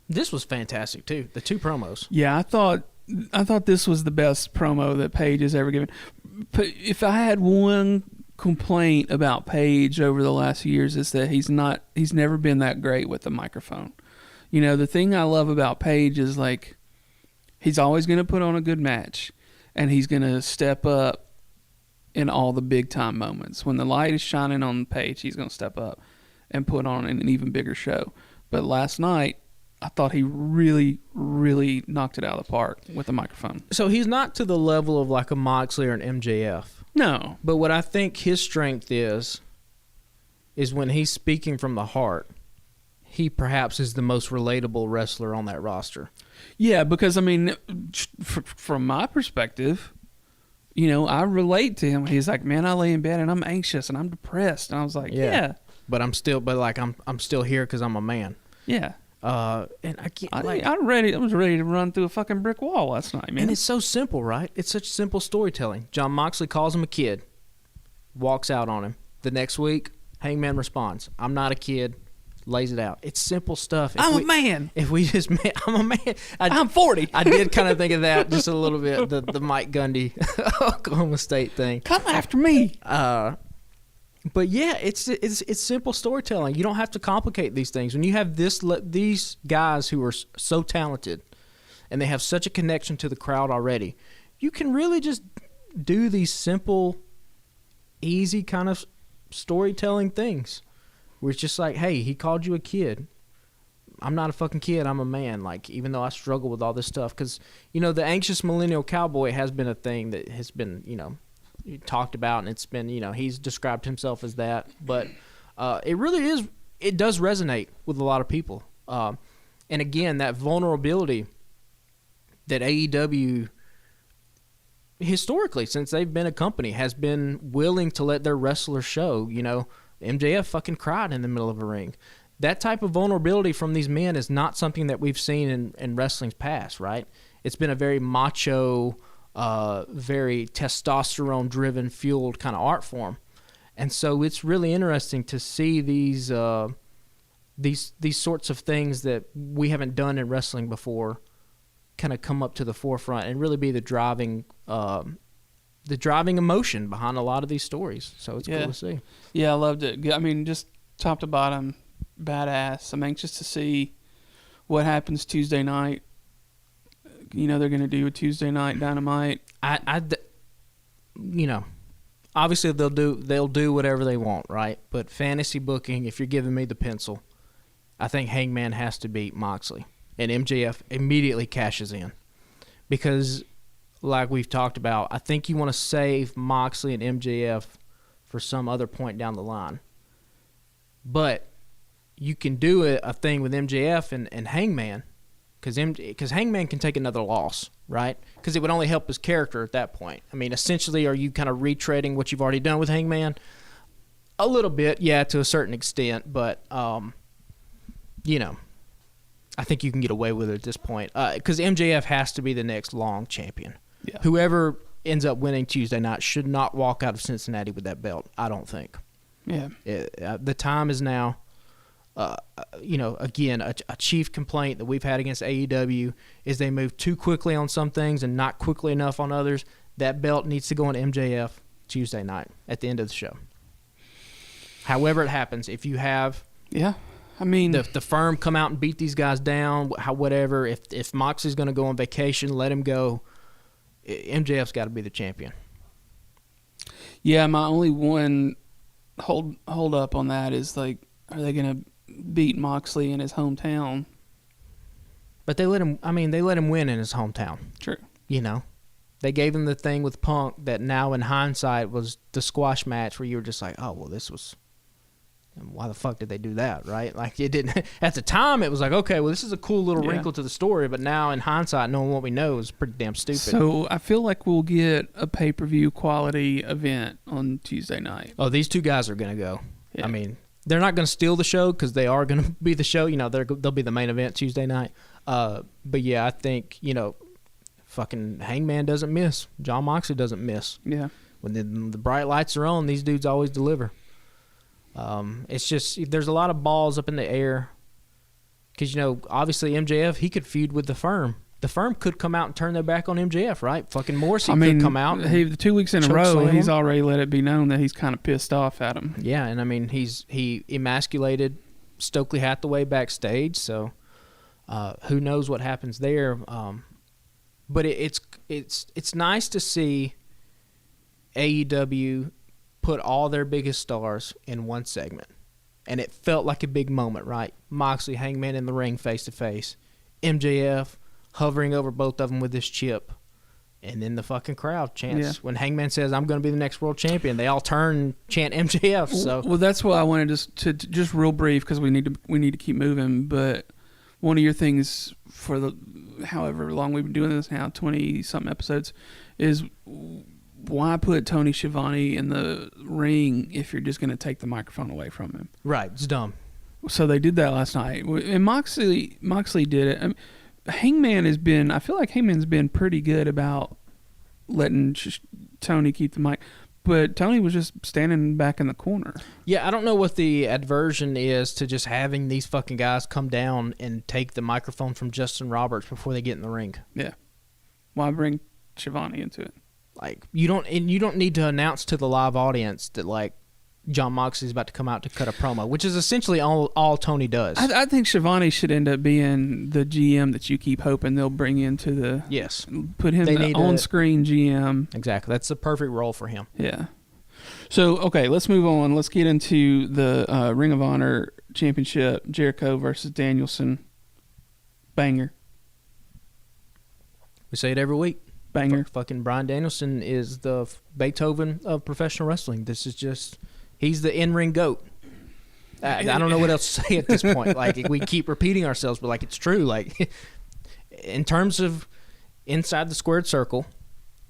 This was fantastic too. The two promos. Yeah, I thought this was the best promo that Paige has ever given. But if I had one complaint about Paige over the last few years, is that he's never been that great with the microphone. You know, the thing I love about Paige is like he's always going to put on a good match, and he's going to step up in all the big time moments. When the light is shining on Paige, he's going to step up and put on an even bigger show. But last night, I thought he really, really knocked it out of the park with the microphone. So he's not to the level of like a Moxley or an MJF. No. But what I think his strength is when he's speaking from the heart, he perhaps is the most relatable wrestler on that roster. Yeah, because, I mean, from my perspective, you know, I relate to him. He's like, man, I lay in bed and I'm anxious and I'm depressed. And I was like, yeah. But I'm still here because I'm a man. Yeah. And I can't. I was ready to run through a fucking brick wall last night, man. And it's so simple, right? It's such simple storytelling. John Moxley calls him a kid, walks out on him. The next week, Hangman responds, "I'm not a kid." Lays it out. It's simple stuff. I'm a man. If we just, I'm a man. I'm 40. I did kind of think of that just a little bit. The Mike Gundy Oklahoma State thing. Come after me. But yeah, it's simple storytelling. You don't have to complicate these things. When you have these guys who are so talented, and they have such a connection to the crowd already, you can really just do these simple, easy kind of storytelling things. Where it's just like, hey, he called you a kid. I'm not a fucking kid. I'm a man. Like, even though I struggle with all this stuff, because you know the anxious millennial cowboy has been a thing that has been talked about, and it's been he's described himself as that. But it really is. It does resonate with a lot of people. And again, that vulnerability that AEW historically, since they've been a company, has been willing to let their wrestlers show. MJF fucking cried in the middle of a ring. That type of vulnerability from these men is not something that we've seen in wrestling's past, right? It's been a very macho, very testosterone-driven, fueled kind of art form. And so it's really interesting to see these sorts of things that we haven't done in wrestling before kind of come up to the forefront and really be the driving emotion behind a lot of these stories. So it's cool to see. Yeah, I loved it. I mean, just top to bottom, badass. I'm anxious to see what happens Tuesday night. They're going to do a Tuesday night Dynamite. Obviously they'll do whatever they want, right? But fantasy booking, if you're giving me the pencil, I think Hangman has to beat Moxley. And MJF immediately cashes in. Because like we've talked about, I think you want to save Moxley and MJF for some other point down the line. But you can do a thing with MJF and Hangman, because Hangman can take another loss, right? Because it would only help his character at that point. I mean, essentially, are you kind of retreading what you've already done with Hangman? A little bit, yeah, to a certain extent, but I think you can get away with it at this point, because MJF has to be the next long champion. Yeah. Whoever ends up winning Tuesday night should not walk out of Cincinnati with that belt, I don't think. Yeah. The time is now. Again, a chief complaint that we've had against AEW is they move too quickly on some things and not quickly enough on others. That belt needs to go on MJF Tuesday night at the end of the show. However it happens, if you have the firm come out and beat these guys down, whatever, if Moxley's going to go on vacation, let him go. MJF's got to be the champion. Yeah, my only one hold up on that is like, are they going to beat Moxley in his hometown? But they let him win in his hometown. True. They gave him the thing with Punk that now in hindsight was the squash match where you were just like, oh, well, this was And why the fuck did they do that, right? Like, it didn't. At the time, it was like, okay, well, this is a cool little wrinkle to the story. But now, in hindsight, knowing what we know is pretty damn stupid. So I feel like we'll get a pay-per-view quality event on Tuesday night. Oh, these two guys are gonna go. Yeah. I mean, they're not gonna steal the show because they are gonna be the show. You know, they'll be the main event Tuesday night. But yeah, I think, you know, fucking Hangman doesn't miss. Jon Moxley doesn't miss. Yeah. When the bright lights are on, these dudes always deliver. It's just, there's a lot of balls up in the air. Because, you know, obviously MJF, he could feud with the Firm. The Firm could come out and turn their back on MJF, right? Fucking Morrissey could come out. The 2 weeks in a choke row, slam he's him. already let it be known that he's kind of pissed off at him. Yeah, and I mean, he emasculated Stokely Hathaway backstage, so who knows what happens there. But it's nice to see AEW put all their biggest stars in one segment. And it felt like a big moment, right? Moxley, Hangman in the ring face to face. MJF hovering over both of them with this chip. And then the fucking crowd chants. Yeah. When Hangman says, I'm going to be the next world champion, they all turn and chant MJF. So Well, that's why I wanted to just real brief, because we need to keep moving. But one of your things for the however long we've been doing this now, 20-something episodes, is why put Tony Schiavone in the ring if you're just going to take the microphone away from him? right, it's dumb. So they did that last night, and Moxley did it. I mean, I feel like Hangman's been pretty good about letting Tony keep the mic, but Tony was just standing back in the corner. Yeah, I don't know what the aversion is to just having these fucking guys come down and take the microphone from Justin Roberts before they get in the ring. Yeah. Why bring Schiavone into it? Like, you don't need to announce to the live audience that, like, Jon Moxley's about to come out to cut a promo, which is essentially all Tony does. I think Schiavone should end up being the GM that you keep hoping they'll bring into the... Yes. Put him the on-screen GM. Exactly. That's the perfect role for him. Yeah. So, okay, let's move on. Let's get into the Ring of Honor Championship, Jericho versus Danielson. Banger. We say it every week. Banger. Fucking Bryan Danielson is the Beethoven of professional wrestling. This is just... He's the in-ring GOAT. I don't know what else to say at this point. Like, we keep repeating ourselves, but, like, it's true. Like, in terms of inside the squared circle,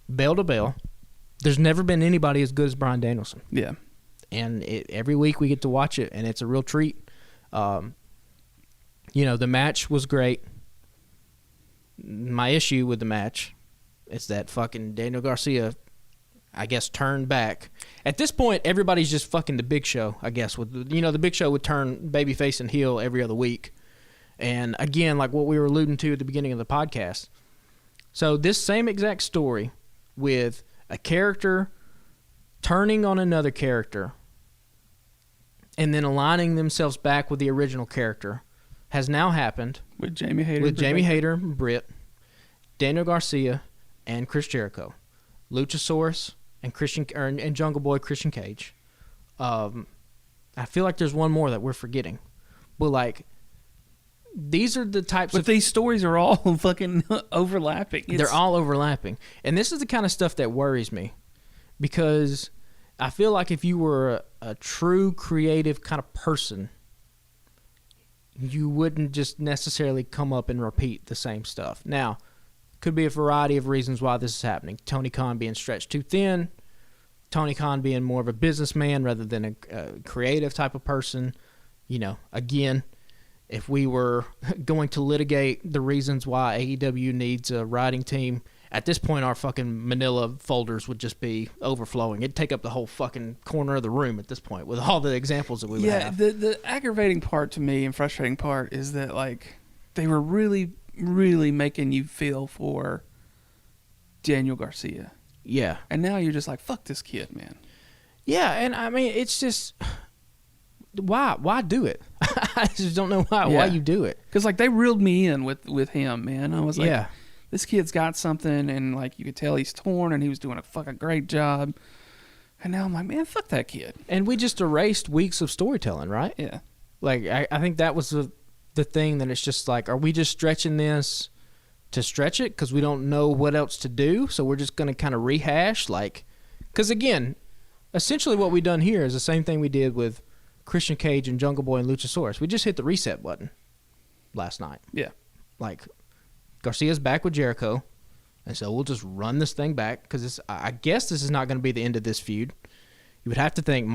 bell to bell, there's never been anybody as good as Bryan Danielson. Yeah. And every week we get to watch it, and it's a real treat. You know, the match was great. My issue with the match is that fucking Daniel Garcia, I guess, turned back. At this point, everybody's just fucking the Big Show, I guess. The Big Show would turn babyface and heel every other week. And again, like what we were alluding to at the beginning of the podcast. So this same exact story with a character turning on another character and then aligning themselves back with the original character has now happened With Jamie Hayter. with Jamie Hayter, Britt, Daniel Garcia, and Chris Jericho. Luchasaurus and Jungle Boy Christian Cage. I feel like there's one more that we're forgetting. But, like, these are the types But these stories are all fucking overlapping. They're all overlapping. And this is the kind of stuff that worries me. Because I feel like if you were a true creative kind of person, you wouldn't just necessarily come up and repeat the same stuff. Now, could be a variety of reasons why this is happening. Tony Khan being stretched too thin. Tony Khan being more of a businessman rather than a creative type of person. You know, again, if we were going to litigate the reasons why AEW needs a writing team, at this point our fucking manila folders would just be overflowing. It'd take up the whole fucking corner of the room at this point with all the examples that we would have. The aggravating part to me and frustrating part is that, like, they were really making you feel for Daniel Garcia. Yeah. And now you're just like, fuck this kid, man. Yeah, and I mean, it's just, why do it? I just don't know why you do it. Because, like, they reeled me in with him, man. I was like, Yeah. This kid's got something, and, like, you could tell he's torn, and he was doing a fucking great job. And now I'm like, man, fuck that kid. And we just erased weeks of storytelling, right? Yeah. Like, I think that was the thing that it's just like, are we just stretching this to stretch it because we don't know what else to do? So we're just going to kind of rehash, like, because again, essentially what we done here is the same thing we did with Christian Cage and Jungle Boy and Luchasaurus. We just hit the reset button last night. Yeah. Like, Garcia's back with Jericho, and so we'll just run this thing back because I guess this is not going to be the end of this feud. You would have to think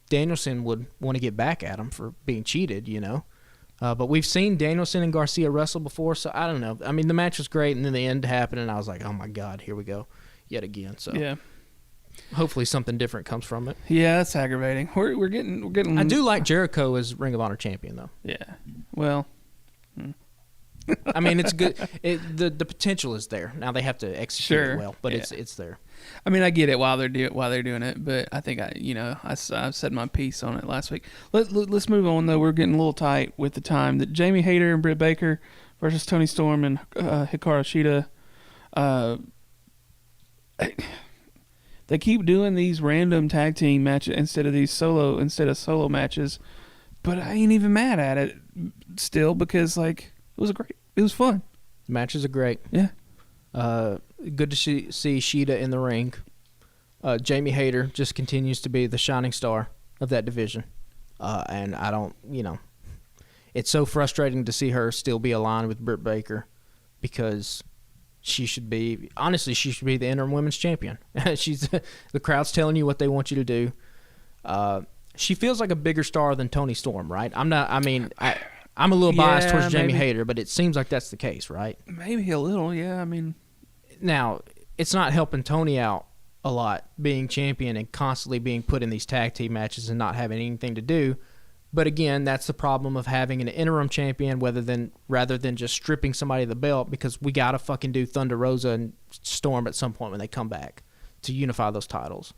Danielson would want to get back at him for being cheated, you know. But we've seen Danielson and Garcia wrestle before, so I don't know. I mean, the match was great, and then the end happened, and I was like, oh, my God, here we go yet again. So Yeah. hopefully something different comes from it. Yeah, that's aggravating. We're getting. I do like Jericho as Ring of Honor champion, though. Yeah. Well. I mean, it's good. The potential is there. Now they have to execute it well, but it's there. I mean, I get it while they're doing it, but I think I said my piece on it last week. Let's move on though. We're getting a little tight with the time. That Jamie Hayter and Britt Baker versus Toni Storm and Hikaru Shida. They keep doing these random tag team matches instead of solo matches, but I ain't even mad at it still because like it was fun. Matches are great. Yeah. Good to see Shida in the ring. Jamie Hayter just continues to be the shining star of that division. And I don't, it's so frustrating to see her still be aligned with Britt Baker because she should be the interim women's champion. The crowd's telling you what they want you to do. She feels like a bigger star than Toni Storm, right? I'm a little biased towards Jamie Hayter, but it seems like that's the case, right? Maybe a little, yeah. I mean, now it's not helping Toni out a lot being champion and constantly being put in these tag team matches and not having anything to do. But again, that's the problem of having an interim champion rather than just stripping somebody of the belt, because we got to fucking do Thunder Rosa and Storm at some point when they come back to unify those titles.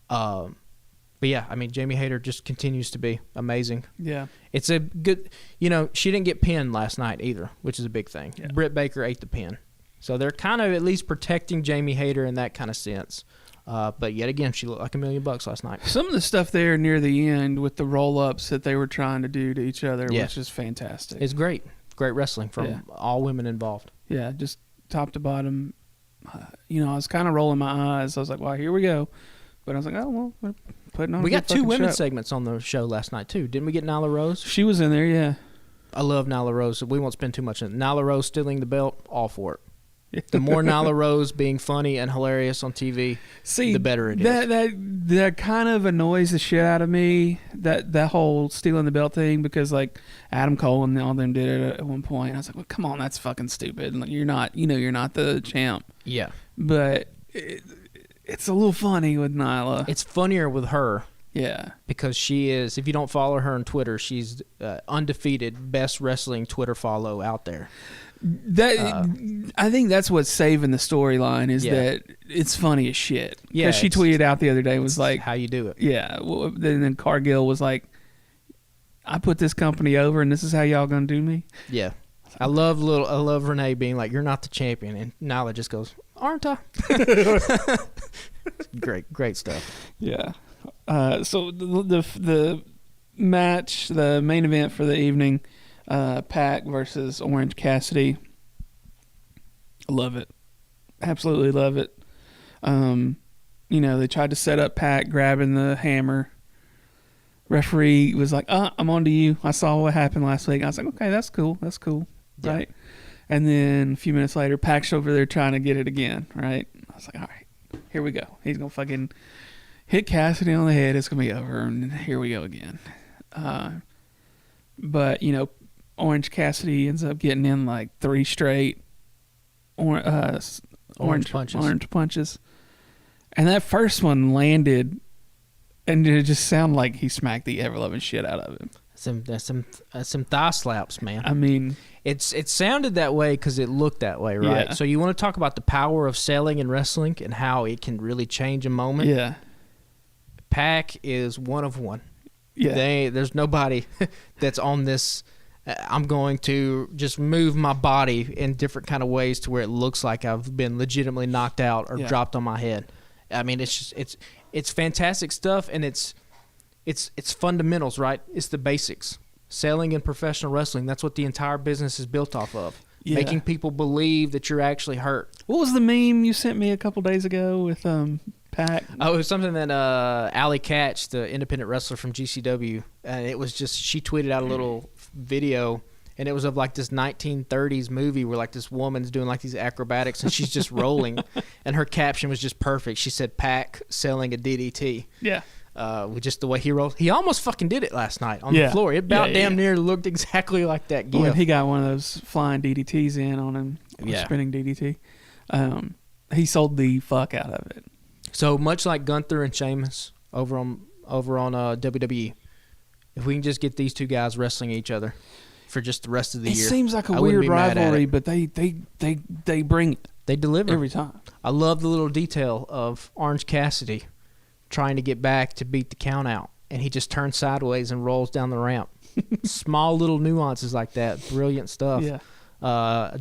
But yeah, I mean, Jamie Hayter just continues to be amazing. Yeah. It's a good, she didn't get pinned last night either, which is a big thing. Yeah. Britt Baker ate the pin. So they're kind of at least protecting Jamie Hayter in that kind of sense. But yet again, she looked like $1 million last night. Some of the stuff there near the end with the roll-ups that they were trying to do to each other was just fantastic. It's great. Great wrestling from all women involved. Yeah, just top to bottom. I was kind of rolling my eyes. I was like, well, here we go. But I was like, oh, well, we're putting on We got 2 women's show. segments on the show last night, too. Didn't we get Nyla Rose? She was in there, yeah. I love Nyla Rose. So we won't spend too much on it. Nyla Rose stealing the belt, all for it. The more Nyla Rose being funny and hilarious on TV, the better it is. That kind of annoys the shit out of me, that whole stealing the belt thing, because like Adam Cole and all them did it at one point. I was like, well, come on, that's fucking stupid. Like, you're not the champ. Yeah. But it's a little funny with Nyla. It's funnier with her. Yeah. Because she is, if you don't follow her on Twitter, she's undefeated, best wrestling Twitter follow out there. I think that's what's saving the storyline is that it's funny as shit. Yeah, she tweeted out the other day was like, "How you do it?" Yeah. Well, then Cargill was like, "I put this company over, and this is how y'all gonna do me." Yeah, I love Renee being like, "You're not the champion," and Nyla just goes, "Aren't I?" Great stuff. Yeah. So the match, the main event for the evening. Pac versus Orange Cassidy. I love it. Absolutely love it. They tried to set up Pac grabbing the hammer. Referee was like, I'm on to you. I saw what happened last week. I was like, okay, that's cool. Yeah. Right? And then a few minutes later, Pac's over there trying to get it again, right? I was like, all right, here we go. He's going to fucking hit Cassidy on the head. It's going to be over. And here we go again. But, Orange Cassidy ends up getting in like 3 straight orange punches. And that first one landed, and it just sounded like he smacked the ever-loving shit out of him. Some thigh slaps, man. I mean, it sounded that way because it looked that way, right? Yeah. So you want to talk about the power of selling and wrestling and how it can really change a moment? Yeah. Pac is one of one. Yeah. There's nobody that's on this. I'm going to just move my body in different kind of ways to where it looks like I've been legitimately knocked out or dropped on my head. I mean, it's fantastic stuff, and it's fundamentals, right? It's the basics. Selling in professional wrestling, that's what the entire business is built off of. Yeah. Making people believe that you're actually hurt. What was the meme you sent me a couple days ago with Pack. Oh, it was something that Allie Katch, the independent wrestler from GCW, and it was just she tweeted out a little video, and it was of like this 1930s movie where like this woman's doing like these acrobatics and she's just rolling, and her caption was just perfect. She said, "Pack selling a DDT." Yeah. With just the way he rolled. He almost fucking did it last night on the floor. It about damn near looked exactly like that gif. When he got one of those flying DDTs in on him, spinning DDT, he sold the fuck out of it. So much like Gunther and Sheamus over on WWE, if we can just get these two guys wrestling each other for just the rest of the year, it seems like a weird rivalry, but they bring it. They deliver every time. I love the little detail of Orange Cassidy trying to get back to beat the count out, and he just turns sideways and rolls down the ramp. Small little nuances like that, brilliant stuff. Yeah.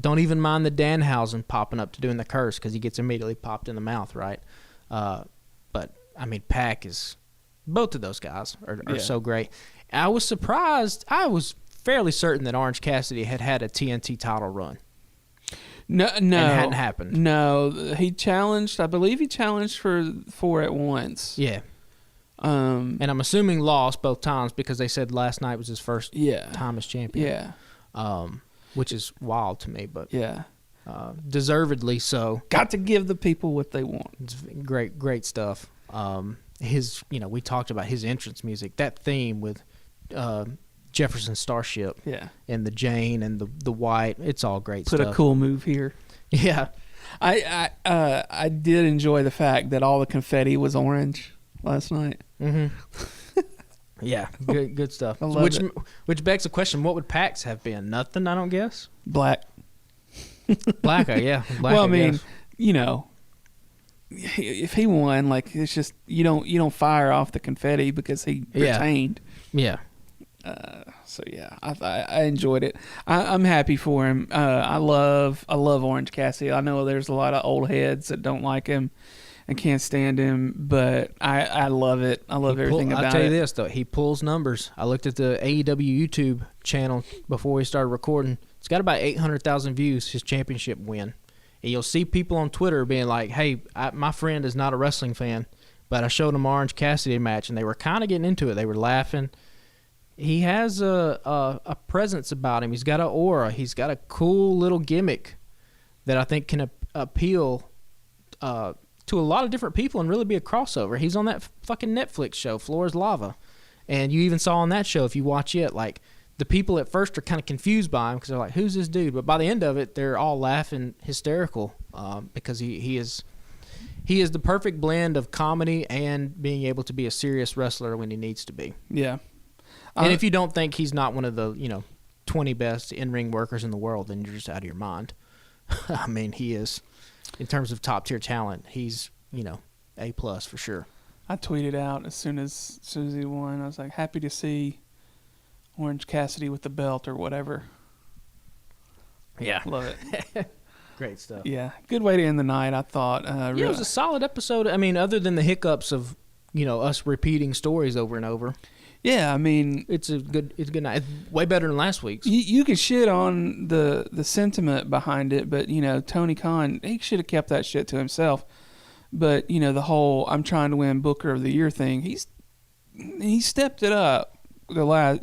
Don't even mind the Danhausen popping up to doing the curse because he gets immediately popped in the mouth, right? But I mean, Pac is both of those guys are so great. I was surprised. I was fairly certain that Orange Cassidy had a TNT title run. No, and it hadn't happened. No, he challenged. I believe he challenged for 4 at once. Yeah. And I'm assuming lost both times because they said last night was his first time as champion. Yeah. Which is wild to me, but yeah. Deservedly so. Got to give the people what they want. It's great stuff. We talked about his entrance music, that theme with Jefferson Starship, and the Jane and the White. It's all great stuff. Put a cool move here. Yeah, I did enjoy the fact that all the confetti was orange last night. Mm-hmm. Yeah, good stuff. I love it. Which begs the question: what would PAX have been? Nothing, I don't guess. Black. Blacker, yeah. Black, well, I mean, if he won, like it's just you don't fire off the confetti because he retained. Yeah. So yeah, I enjoyed it. I'm happy for him. I love Orange Cassidy. I know there's a lot of old heads that don't like him and can't stand him, but I love it. I love everything about it. I'll tell you this though, he pulls numbers. I looked at the AEW YouTube channel before we started recording. It's got about 800,000 views, his championship win. And you'll see people on Twitter being like, hey, my friend is not a wrestling fan, but I showed him Orange Cassidy match, and they were kind of getting into it. They were laughing. He has a presence about him. He's got an aura. He's got a cool little gimmick that I think can appeal to a lot of different people and really be a crossover. He's on that fucking Netflix show, Floor is Lava. And you even saw on that show, if you watch it, like, the people at first are kind of confused by him because they're like, who's this dude? But by the end of it, they're all laughing hysterical because he is the perfect blend of comedy and being able to be a serious wrestler when he needs to be. Yeah. And if you don't think he's not one of the 20 best in-ring workers in the world, then you're just out of your mind. I mean, he is, in terms of top-tier talent, he's, A+ for sure. I tweeted out as soon as he won, I was like, happy to see Orange Cassidy with the belt or whatever. Yeah. Love it. Great stuff. Yeah. Good way to end the night, I thought. It was a solid episode. I mean, other than the hiccups of, us repeating stories over and over. Yeah, I mean, it's a good night. It's way better than last week's. You can shit on the sentiment behind it, but Tony Khan, he should have kept that shit to himself. But the whole I'm trying to win Booker of the Year thing, he stepped it up. The last,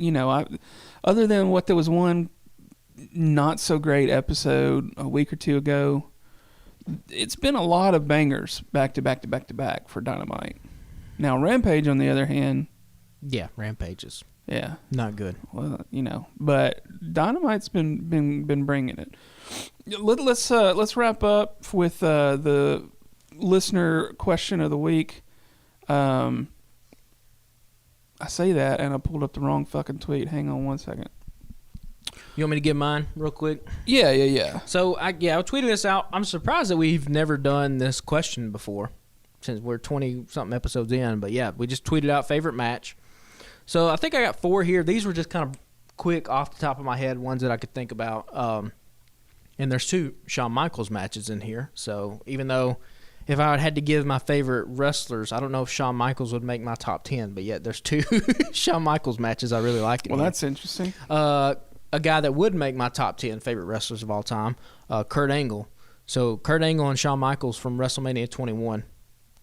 other than what there was one not so great episode a week or two ago, it's been a lot of bangers back to back to back to back for Dynamite. Now Rampage, on the other hand. Yeah, Rampage is not good. Well, but Dynamite's been bringing it. Let's wrap up with the listener question of the week. I say that and I pulled up the wrong fucking tweet. Hang on one second. You want me to give mine real quick? Yeah. So I tweeted this out. I'm surprised that we've never done this question before, since we're 20-something episodes in. But yeah, we just tweeted out favorite match. So I think I got 4 here. These were just kind of quick off the top of my head, ones that I could think about. And there's 2 Shawn Michaels matches in here. So even though if I had to give my favorite wrestlers, I don't know if Shawn Michaels would make my top 10, but yet there's 2 Shawn Michaels matches I really like. Well, that's interesting. A guy that would make my top 10 favorite wrestlers of all time, Kurt Angle. So Kurt Angle and Shawn Michaels from WrestleMania 21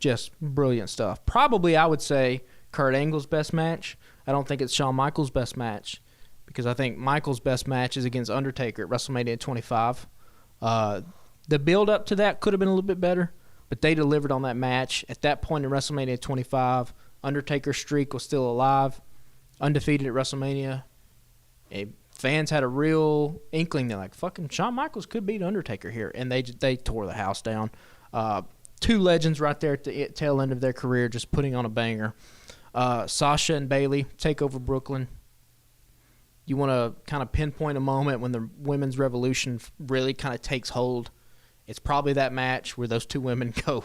Just brilliant stuff. Probably, I would say, Kurt Angle's best match. I don't think it's Shawn Michaels' best match because I think Michaels' best match is against Undertaker at WrestleMania 25. The build-up to that could have been a little bit better, but they delivered on that match. At that point in WrestleMania 25, Undertaker's streak was still alive, undefeated at WrestleMania. Fans had a real inkling that, like, fucking Shawn Michaels could beat Undertaker here, and they tore the house down. Two legends right there at the tail end of their career just putting on a banger. Sasha and Bayley take over Brooklyn. You want to kind of pinpoint a moment when the women's revolution really kind of takes hold. It's probably that match where those two women go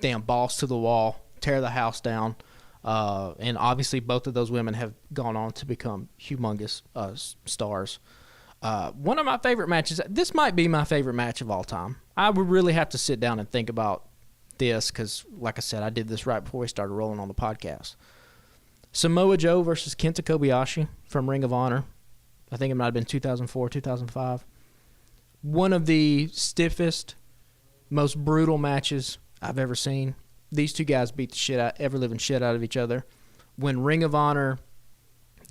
damn balls to the wall, tear the house down. And obviously both of those women have gone on to become humongous stars. One of my favorite matches, this might be my favorite match of all time. I would really have to sit down and think about this because, like I said, I did this right before we started rolling on the podcast. Samoa Joe versus Kenta Kobayashi from Ring of Honor. I think it might have been 2004, 2005. One of the stiffest, most brutal matches I've ever seen. These two guys beat the shit out, ever-living shit out of each other. When Ring of Honor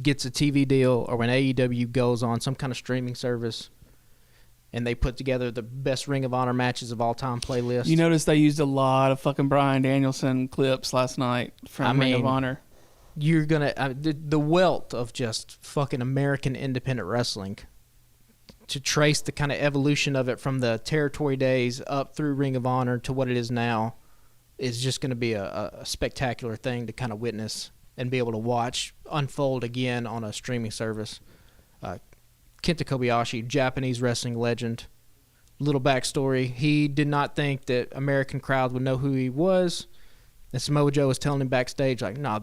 gets a TV deal or when AEW goes on some kind of streaming service and they put together the best Ring of Honor matches of all time playlist. You notice they used a lot of fucking Bryan Danielson clips last night from Ring of Honor. You're going to the wealth of just fucking American independent wrestling to trace the kind of evolution of it from the territory days up through Ring of Honor to what it is now is just going to be a spectacular thing to kind of witness and be able to watch unfold again on a streaming service. Kenta Kobayashi, Japanese wrestling legend. Little backstory. He did not think that American crowds would know who he was. And Samoa Joe was telling him backstage, like, no,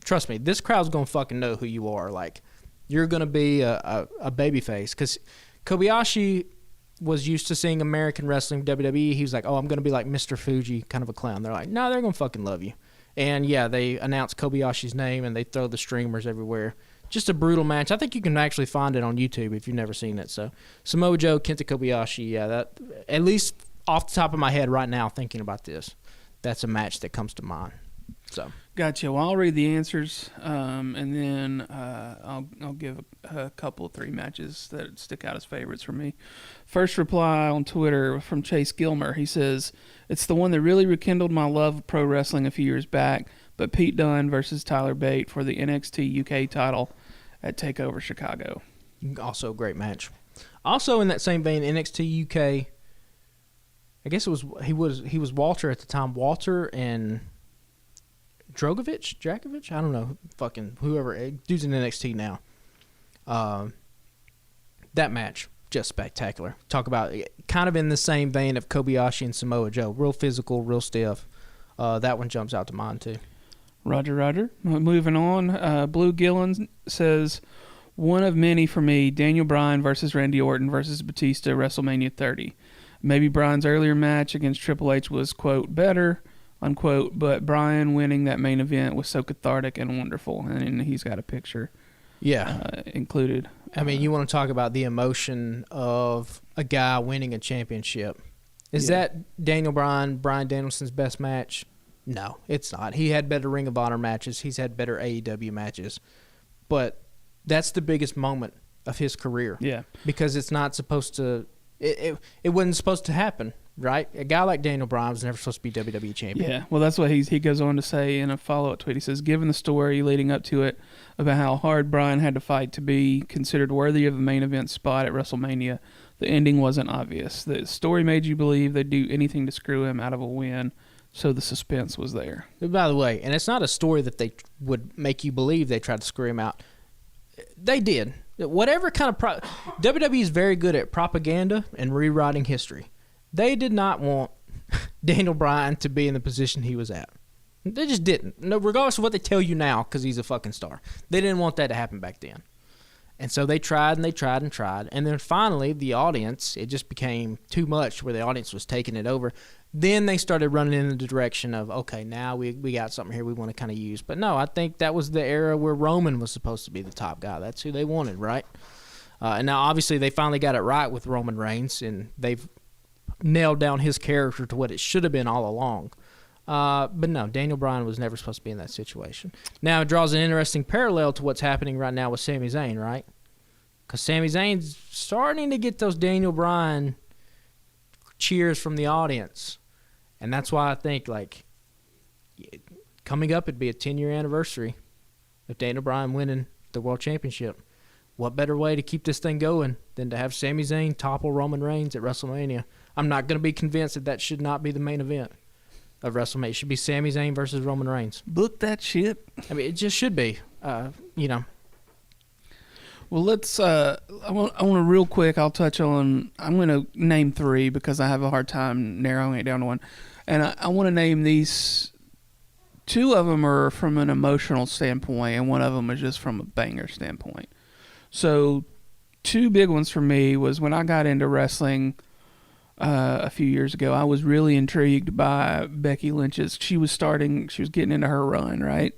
trust me, this crowd's going to fucking know who you are. Like, you're going to be a babyface. Because Kobayashi was used to seeing American wrestling, WWE. He was like, oh, I'm going to be like Mr. Fuji, kind of a clown. They're like, no, they're going to fucking love you. And, yeah, they announced Kobayashi's name, and they throw the streamers everywhere. Just a brutal match. I think you can actually find it on YouTube if you've never seen it. So, Samoa Joe, Kenta Kobayashi, yeah, that at least off the top of my head right now thinking about this, that's a match that comes to mind. So Gotcha. Well, I'll read the answers, and then I'll give a couple, 3 matches that stick out as favorites for me. First reply on Twitter from Chase Gilmer. He says, it's the one that really rekindled my love of pro wrestling a few years back, but Pete Dunne versus Tyler Bate for the NXT UK title at TakeOver Chicago. Also a great match. Also in that same vein, NXT UK, I guess he was Walter at the time. Walter and Dragovich? I don't know. Fucking whoever. Dude's in NXT now. That match, just spectacular. Talk about kind of in the same vein of Kobayashi and Samoa Joe. Real physical, real stiff. That one jumps out to mind, too. Roger. Moving on. Blue Gillen says, one of many for me, Daniel Bryan versus Randy Orton versus Batista, WrestleMania 30. Maybe Bryan's earlier match against Triple H was, quote, better, unquote, but Bryan winning that main event was so cathartic and wonderful. And he's got a picture included. I mean, you want to talk about the emotion of a guy winning a championship. Is that Daniel Bryan Danielson's best match? No, it's not. He had better Ring of Honor matches. He's had better AEW matches. But that's the biggest moment of his career. Yeah. Because it's not supposed to it wasn't supposed to happen, right? A guy like Daniel Bryan was never supposed to be WWE champion. Yeah, well, that's what he goes on to say in a follow-up tweet. He says, given the story leading up to it about how hard Bryan had to fight to be considered worthy of a main event spot at WrestleMania, the ending wasn't obvious. The story made you believe they'd do anything to screw him out of a win, so the suspense was there. By the way, and it's not a story that they would make you believe they tried to screw him out. They did. Whatever kind of WWE is very good at propaganda and rewriting history. They did not want Daniel Bryan to be in the position he was at. They just didn't. No, regardless of what they tell you now, because he's a fucking star. They didn't want that to happen back then. And so they tried and they tried and tried. And then finally, the audience, it just became too much where the audience was taking it over. Then they started running in the direction of, okay, now we got something here we want to kind of use. But no, I think that was the era where Roman was supposed to be the top guy. That's who they wanted, right? And now, obviously, they finally got it right with Roman Reigns, and they've nailed down his character to what it should have been all along. But no, Daniel Bryan was never supposed to be in that situation. Now, it draws an interesting parallel to what's happening right now with Sami Zayn, right? Because Sami Zayn's starting to get those Daniel Bryan cheers from the audience. And that's why I think, like, coming up, it'd be a 10-year anniversary of Daniel Bryan winning the World Championship. What better way to keep this thing going than to have Sami Zayn topple Roman Reigns at WrestleMania? I'm not going to be convinced that should not be the main event of WrestleMania. It should be Sami Zayn versus Roman Reigns. Book that shit. I mean, it just should be. Well, let's. I want to real quick. I'll touch on. I'm going to name 3 because I have a hard time narrowing it down to one, and I want to name these. 2 of them are from an emotional standpoint, and one of them is just from a banger standpoint. So, 2 big ones for me was when I got into wrestling a few years ago. I was really intrigued by Becky Lynch's. She was getting into her run, right?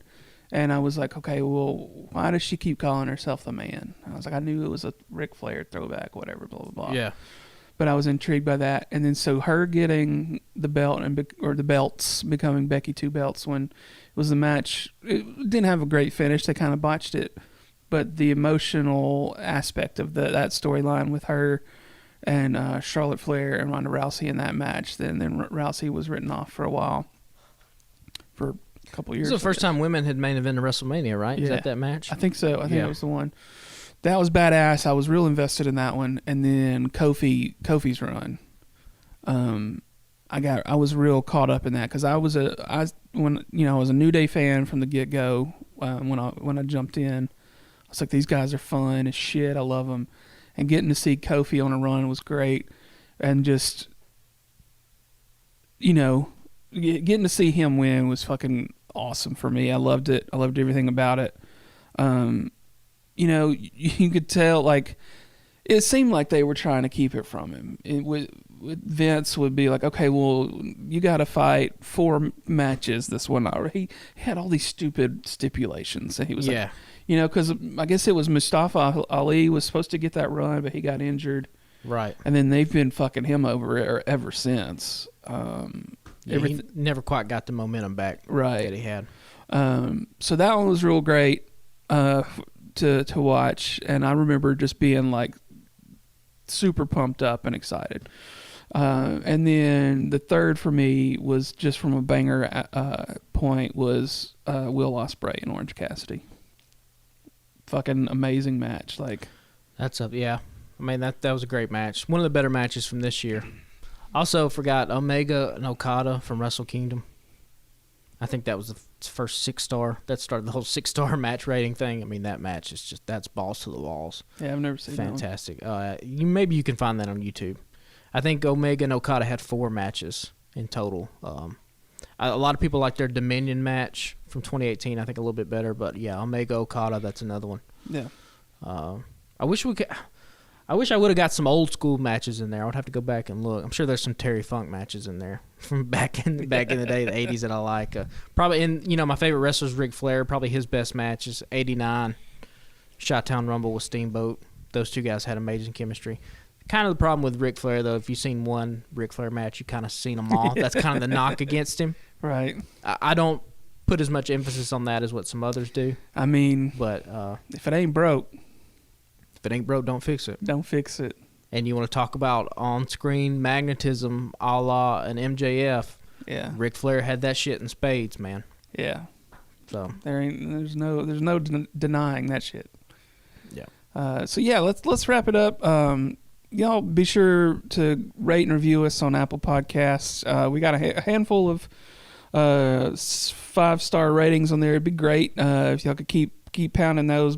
And I was like, okay, well, why does she keep calling herself the man? I was like, I knew it was a Ric Flair throwback, whatever, blah, blah, blah. Yeah. But I was intrigued by that. And then so her getting the belt or the belts, becoming Becky 2 belts when it was the match, it didn't have a great finish. They kind of botched it. But the emotional aspect of that storyline with her and Charlotte Flair and Ronda Rousey in that match, then Rousey was written off for a while, for a couple years. This is the first time women had main evented WrestleMania, right? Yeah. Is that match? I think so. I think it was the one. That was badass. I was real invested in that one. And then Kofi's run. I was real caught up in that because I was a New Day fan from the get go. When I jumped in, I was like, these guys are fun as shit. I love them. And getting to see Kofi on a run was great. And just, getting to see him win was fucking awesome for me. I loved it. I loved everything about it. You could tell, like, it seemed like they were trying to keep it from him. Vince would be like, okay, well, you got to fight 4 matches this one hour. He had all these stupid stipulations. And he was like, because I guess it was Mustafa Ali was supposed to get that run, but he got injured. Right. And then they've been fucking him over ever since. He never quite got the momentum back that he had. So that one was real great to watch, and I remember just being like super pumped up and excited. And then the third for me was just from a banger point was Will Ospreay and Orange Cassidy. Fucking amazing match. Like, that's up, yeah. I mean, that was a great match. One of the better matches from this year. Also forgot Omega and Okada from Wrestle Kingdom. I think that was the first 6-star. That started the whole 6-star match rating thing. I mean, that match is just, that's balls to the walls. Yeah, I've never seen Fantastic. Maybe you can find that on YouTube. I think Omega and Okada had 4 matches in total. A lot of people like their Dominion match from 2018. I think a little bit better, but yeah, Omega Okada, that's another one. Yeah. I wish I would have got some old school matches in there. I would have to go back and look. I'm sure there's some Terry Funk matches in there from back in the day, the 80s that I like. Probably my favorite wrestler is Ric Flair. Probably his best match is 89 Chi-Town Rumble with Steamboat. Those 2 guys had amazing chemistry. Kind of the problem with Ric Flair, though, if you've seen one Ric Flair match, you've kind of seen them all. That's kind of the knock against him. Right. I don't put as much emphasis on that as what some others do. I mean, but if it ain't broke, don't fix it. Don't fix it. And you want to talk about on-screen magnetism a la an MJF. Yeah. Ric Flair had that shit in spades, man. Yeah. So there's no denying that shit. Yeah. So yeah, let's wrap it up. Y'all be sure to rate and review us on Apple Podcasts. We got a handful of 5-star ratings on there. It'd be great if y'all could keep pounding those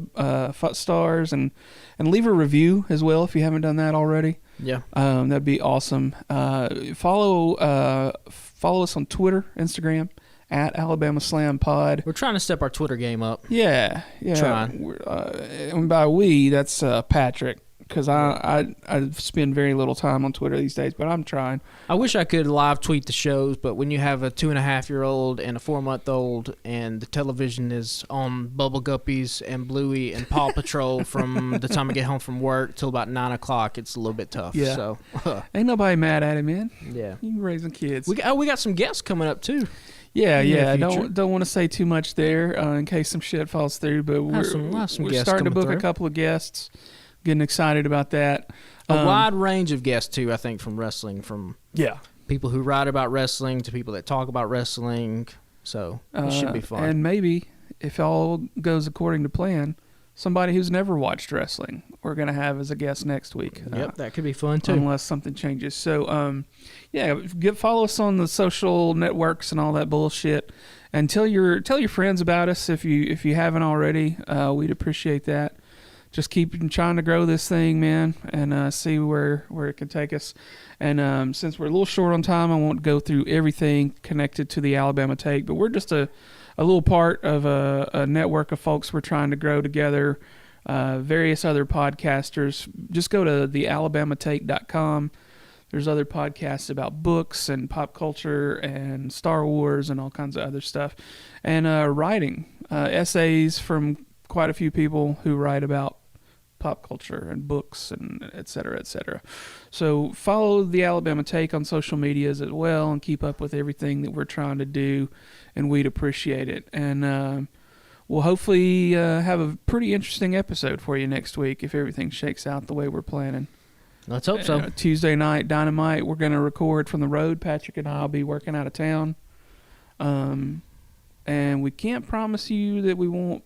stars and leave a review as well if you haven't done that already. Yeah. That'd be awesome. Follow us on Twitter, Instagram at Alabama Slam Pod. We're trying to step our Twitter game up. Yeah. Trying. And by we, that's Patrick. Because I spend very little time on Twitter these days, but I'm trying. I wish I could live tweet the shows, but when you have a 2.5-year-old and a 4-month-old and the television is on Bubble Guppies and Bluey and Paw Patrol from the time I get home from work till about 9 o'clock, it's a little bit tough. Yeah. So, ain't nobody mad at it, man. Yeah. You raising kids. We got some guests coming up, too. Yeah, in the yeah. future. Don't want to say too much there in case some shit falls through. But We'll have we're some guests starting to coming book a through. couple of guests. Getting excited about that. A wide range of guests too. I think from wrestling, from Yeah. people who write about wrestling to people that talk about wrestling. So it should be fun. And maybe if all goes according to plan, somebody who's never watched wrestling we're going to have as a guest next week. Yep, that could be fun too. Unless something changes. So, follow us on the social networks and all that bullshit, and tell your friends about us if you haven't already. We'd appreciate that. Just keep trying to grow this thing, man, and see where it can take us. And since we're a little short on time, I won't go through everything connected to the Alabama Take, but we're just a little part of a network of folks we're trying to grow together. Various other podcasters. Just go to thealabamatake.com. There's other podcasts about books and pop culture and Star Wars and all kinds of other stuff. And writing. Essays from quite a few people who write about pop culture and books and et cetera, et cetera. So follow the Alabama Take on social medias as well and keep up with everything that we're trying to do, and we'd appreciate it. And we'll hopefully have a pretty interesting episode for you next week if everything shakes out the way we're planning. Let's hope so. Tuesday night, Dynamite, we're going to record from the road. Patrick and I will be working out of town. And we can't promise you that we won't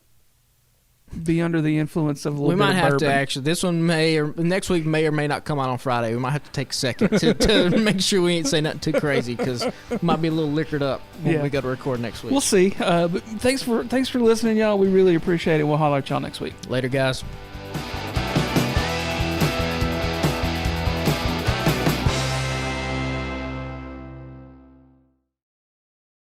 be under the influence of a little bit of bourbon. We might have to actually, this one next week may or may not come out on Friday. We might have to take a second to make sure we ain't say nothing too crazy, because we might be a little liquored up when we go to record next week. We'll see. But thanks for listening, y'all. We really appreciate it. We'll holler at y'all next week. Later, guys.